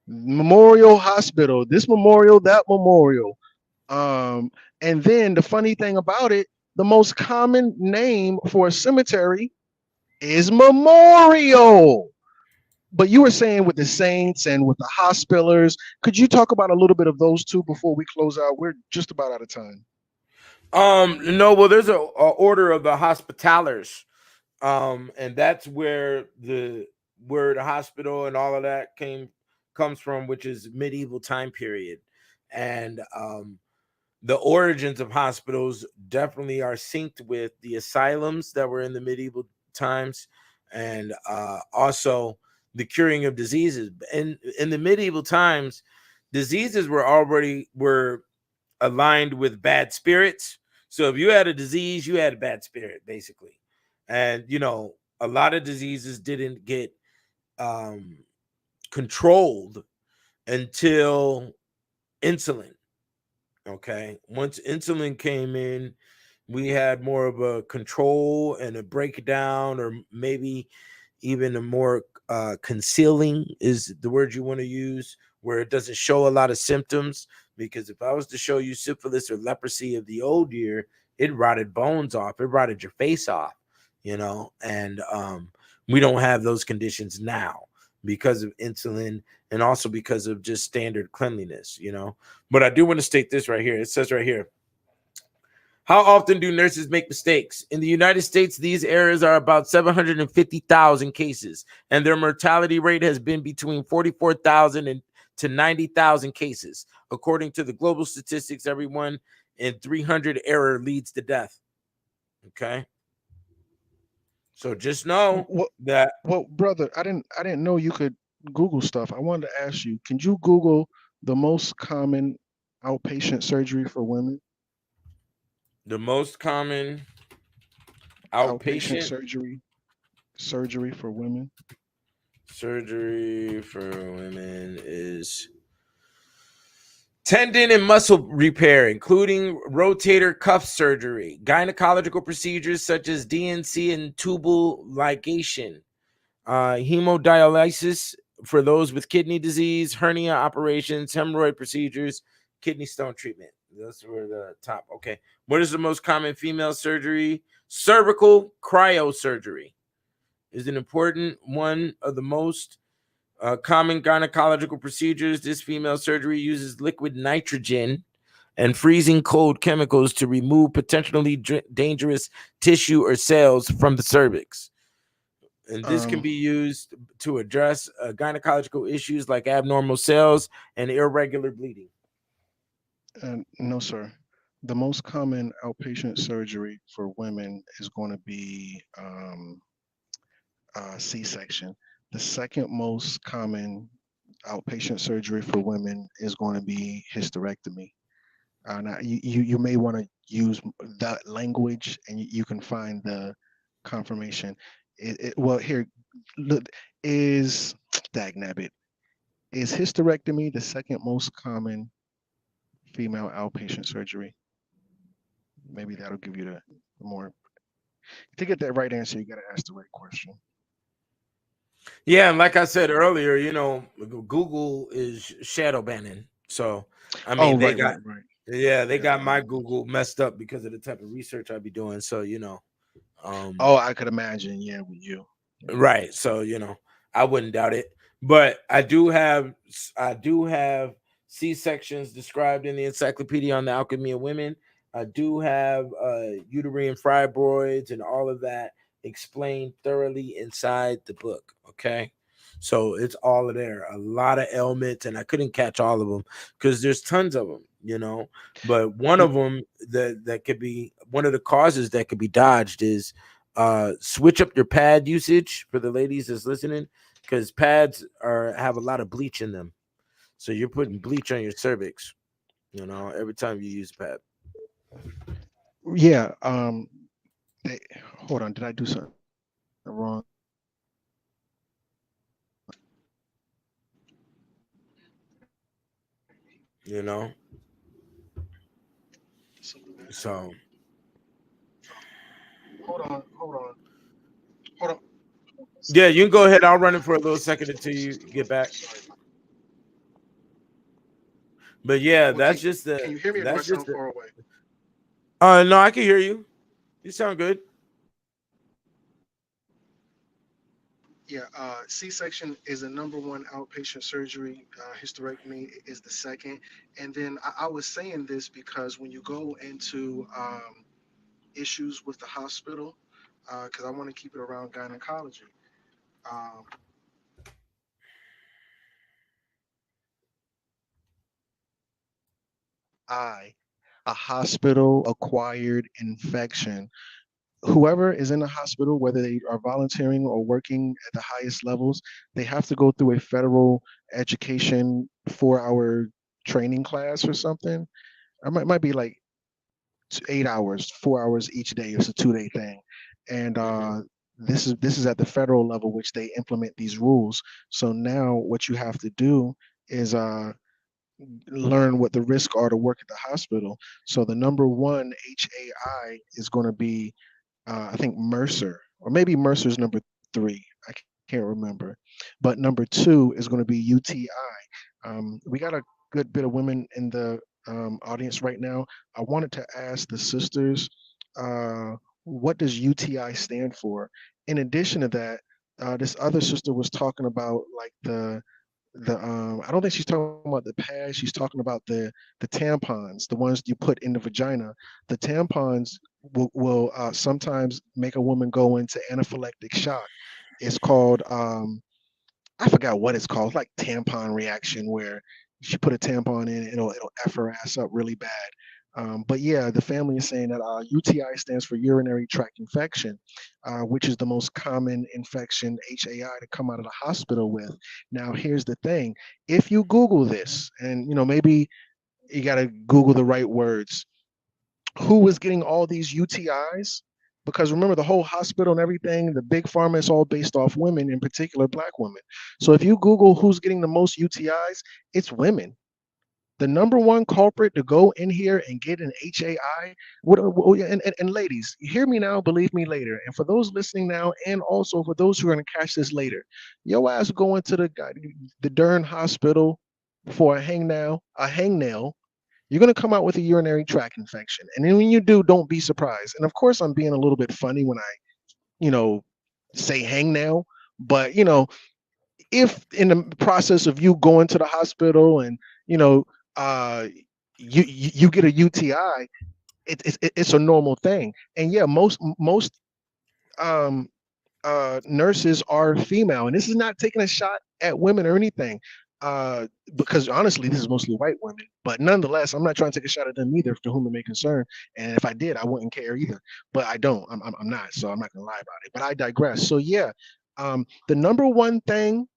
Memorial Hospital, this memorial, that memorial. And then the funny thing about it, the most common name for a cemetery is Memorial. But you were saying with the saints and with the hospitallers, could you talk about a little bit of those two before we close out? We're just about out of time. No, well, there's a order of the hospitallers. And that's where the word hospital and all of that comes from, which is medieval time period. And the origins of hospitals definitely are synced with the asylums that were in the medieval times, and also the curing of diseases. And in the medieval times, diseases were aligned with bad spirits. So if you had a disease, you had a bad spirit, basically. And, a lot of diseases didn't get controlled until insulin. Okay. Once insulin came in, we had more of a control and a breakdown, or maybe even a more concealing is the word you want to use, where it doesn't show a lot of symptoms. Because if I was to show you syphilis or leprosy of the old year, it rotted bones off, it rotted your face off. And we don't have those conditions now because of insulin, and also because of just standard cleanliness. But I do want to state this right here. It says right here, How often do nurses make mistakes? In the United States, these errors are about 750,000 cases, and their mortality rate has been between 44,000 and to 90,000 cases. According to the global statistics, every 1 in 300 error leads to death. Okay. So just know What? that Well, brother, I didn't know you could Google stuff. I wanted to ask you, can you Google the most common outpatient surgery for women? the most common Outpatient outpatient surgery for women. surgery for women is tendon and muscle repair, including rotator cuff surgery, gynecological procedures such as DNC and tubal ligation, hemodialysis for those with kidney disease, hernia operations, hemorrhoid procedures, kidney stone treatment. Those were the top. Okay. What is the most common female surgery? Cervical cryosurgery is an important one of the most common gynecological procedures. This female surgery uses liquid nitrogen and freezing cold chemicals to remove potentially dangerous tissue or cells from the cervix. And this can Um, be used to address gynecological issues like abnormal cells and irregular bleeding. no, sir. The most common outpatient surgery for women is going to be C-section. The second most common outpatient surgery for women is going to be hysterectomy. Now you may want to use that language, and you can find the confirmation. Well, here, look, is dagnabbit. Is hysterectomy the second most common female outpatient surgery? Maybe that'll give you the more. To get that right answer, you got to ask the right question. Yeah, and like I said earlier, Google is shadow banning. So, I Oh, mean, they right, got right, right. they Yeah. got my Google messed up because of the type of research I be doing. So, Oh, I could imagine. Yeah, with you. Yeah. right. So, I wouldn't doubt it. But I do have C-sections described in the Encyclopedia on the Alchemy of Women. I do have uterine fibroids and all of that explained thoroughly inside the book. Okay. So it's all of there. A lot of ailments, and I couldn't catch all of them because there's tons of them. But one Y- of them that could be one of the causes that could be dodged is switch up your pad usage for the ladies that's listening, because pads have a lot of bleach in them. So you're putting bleach on your cervix, every time you use a pad. Yeah. They, hold on. Did I do something wrong? you know. So Hold on. Hold on. Hold on. yeah, you can go ahead. I'll run it for a little second until you get back. But yeah, Well, that's just can the you hear me, or do I that's just sound the. far away? No, I can hear you. You sound good. Yeah, C-section is the number one outpatient surgery. Hysterectomy is the second. And then I was saying this because when you go into issues with the hospital, because I want to keep it around gynecology. Um, I, a hospital acquired infection. Whoever is in the hospital, whether they are volunteering or working at the highest levels, they have to go through a federal education 4-hour training class or something. It might be like 8 hours, 4 hours each day. It's a 2-day thing, and Hmm. this is at the federal level, which they implement these rules. So now what you have to do is learn what the risks are to work at the hospital. So the number one HAI is going to be I think Mercer, or maybe Mercer's number three. I can't remember. But number two is going to be UTI. We got a good bit of women in the audience right now. I wanted to ask the sisters, what does UTI stand for? In addition to that, this other sister was talking about like I don't think she's talking about the pads. She's talking about the tampons, the ones you put in the vagina. The tampons will sometimes make a woman go into anaphylactic shock. It's called I forgot what it's called. It's like tampon reaction, where she put a tampon in, it'll f her ass up really bad. But yeah, the family is saying that UTI stands for urinary tract infection, which is the most common infection, HAI, to come out of the hospital with. Now, here's the thing: if you Google this, and maybe you got to Google the right words, who was getting all these UTIs? Because remember, the whole hospital and everything, the big pharma is all based off women, in particular Black women. So if you Google who's getting the most UTIs, it's women. The number one culprit to go in here and get an HAI, and ladies, hear me now, believe me later. And for those listening now, and also for those who are going to catch this later, your ass going to the darn hospital for a hangnail, you're going to come out with a urinary tract infection. And then when you do, don't be surprised. And of course, I'm being a little bit funny when I, you know, say hangnail, but if in the process of you going to the hospital and uh, you get a UTI, it's a normal thing. And yeah, most um, nurses are female, and this is not taking a shot at women or anything. Because honestly, this is mostly white women, but nonetheless, I'm not trying to take a shot at them either, to whom it may concern. And if I did, I wouldn't care either. But I don't. I'm not. So I'm not gonna lie about it. But I digress. So yeah, the number one thing,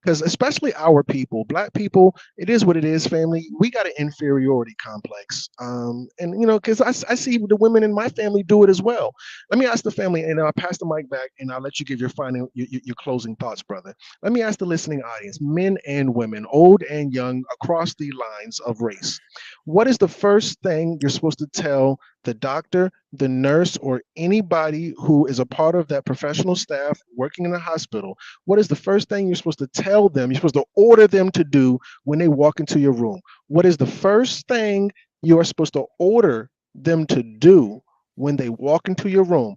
because especially our people, Black people, it is what it is, family. We got an inferiority complex, and because I see the women in my family do it as well. Let me ask the family, and I'll pass the mic back, and I'll let you give your final, your closing thoughts, brother. Let me ask the listening audience, men and women, old and young, across the lines of race. What is the first thing you're supposed to tell the doctor, the nurse, or anybody who is a part of that professional staff working in a hospital? What is the first thing you're supposed to tell them? You're supposed to order them to do when they walk into your room. What is the first thing you are supposed to order them to do when they walk into your room?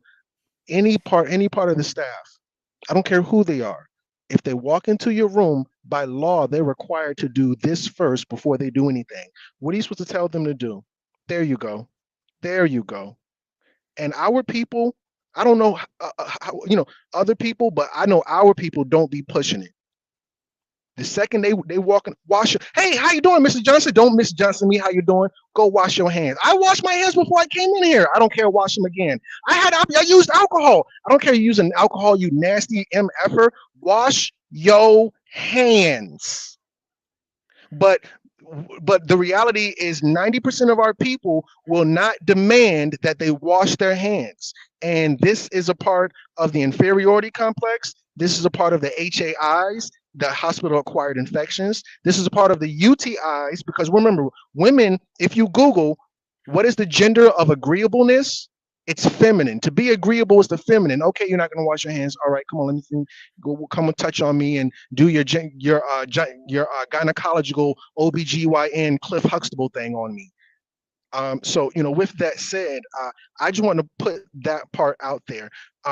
Any part of the staff. I don't care who they are. If they walk into your room, by law, they're required to do this first before they do anything. What are you supposed to tell them to do? There you go. There you go. And our people, I don't know how, other people, but I know our people don't be pushing it. The second they walk in, hey, how you doing, Mr. Johnson? Don't Miss Johnson me, how you doing? Go wash your hands. I washed my hands before I came in here. I don't care, wash them again. I used alcohol. I don't care you using alcohol, you nasty MFer. Wash your hands. But the reality is 90% of our people will not demand that they wash their hands. And this is a part of the inferiority complex. This is a part of the HAIs, the hospital acquired infections. This is a part of the UTIs, because remember, women, if you Google what is the gender of agreeableness, it's feminine. To be agreeable is the feminine. Okay, you're not going to wash your hands. All right, come on, let me think. Go, come and touch on me and do your gynecological OBGYN Cliff Huxtable thing on me. So, with that said, I just want to put that part out there.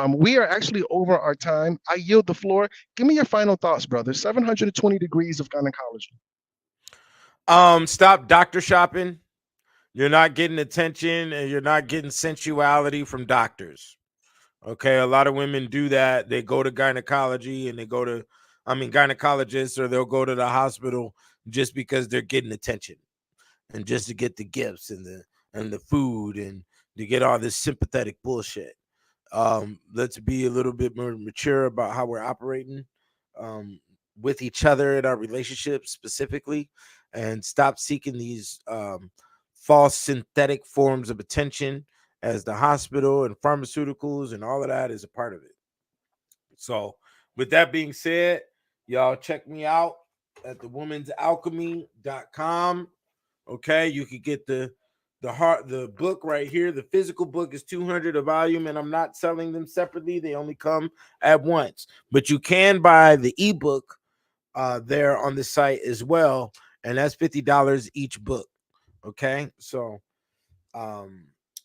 We are actually over our time. I yield the floor. Give me your final thoughts, brother. 720 degrees of gynecology. Stop doctor shopping. You're not getting attention and you're not getting sensuality from doctors. Okay, a lot of women do that. They go to gynecology and gynecologists, or they'll go to the hospital just because they're getting attention and just to get the gifts and the food and to get all this sympathetic bullshit. Let's be a little bit more mature about how we're operating with each other in our relationships specifically, and stop seeking these false synthetic forms of attention, as the hospital and pharmaceuticals and all of that is a part of it. So with that being said, y'all check me out at thewomensAlchemy.com. Okay, you could get the book right here. The physical book is $200 a volume, and I'm not selling them separately. They only come at once. But you can buy the ebook there on the site as well, and that's $50 each book. Okay, so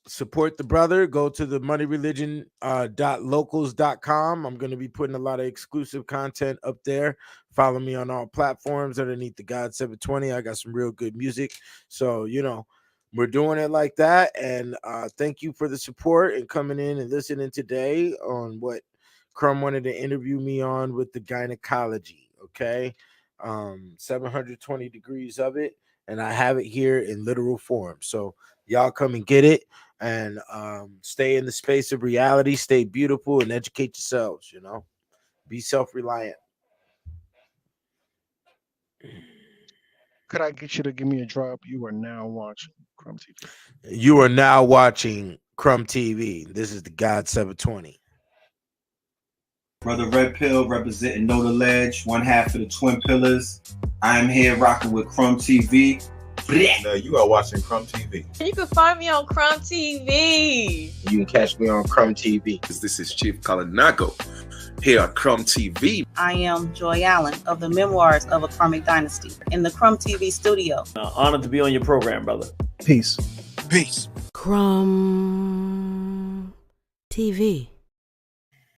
support the brother. Go to the moneyreligion.locals.com. I'm going to be putting a lot of exclusive content up there. Follow me on all platforms underneath the God 720. I got some real good music. So, you know, we're doing it like that. And thank you for the support and coming in and listening today on what Crumb wanted to interview me on with the gynecology. Okay. 720 degrees of it. And I have it here in literal form. So y'all come and get it. And stay in the space of reality, stay beautiful, and educate yourselves, you know. Be self-reliant. Could I get you to give me a drop? You are now watching Crumb TV. You are now watching Crumb TV. This is the God 720. Brother Red Pill representing Know the Ledge, one half of the Twin Pillars. I am here rocking with Crumb TV. You are watching Crumb TV. You can find me on Crumb TV. You can catch me on Crumb TV. This is Chief Kalanago here at Crumb TV. I am Joy Allen of the Memoirs of a Karmic Dynasty in the Crumb TV studio. Honored to be on your program, brother. Peace. Peace. Crumb TV.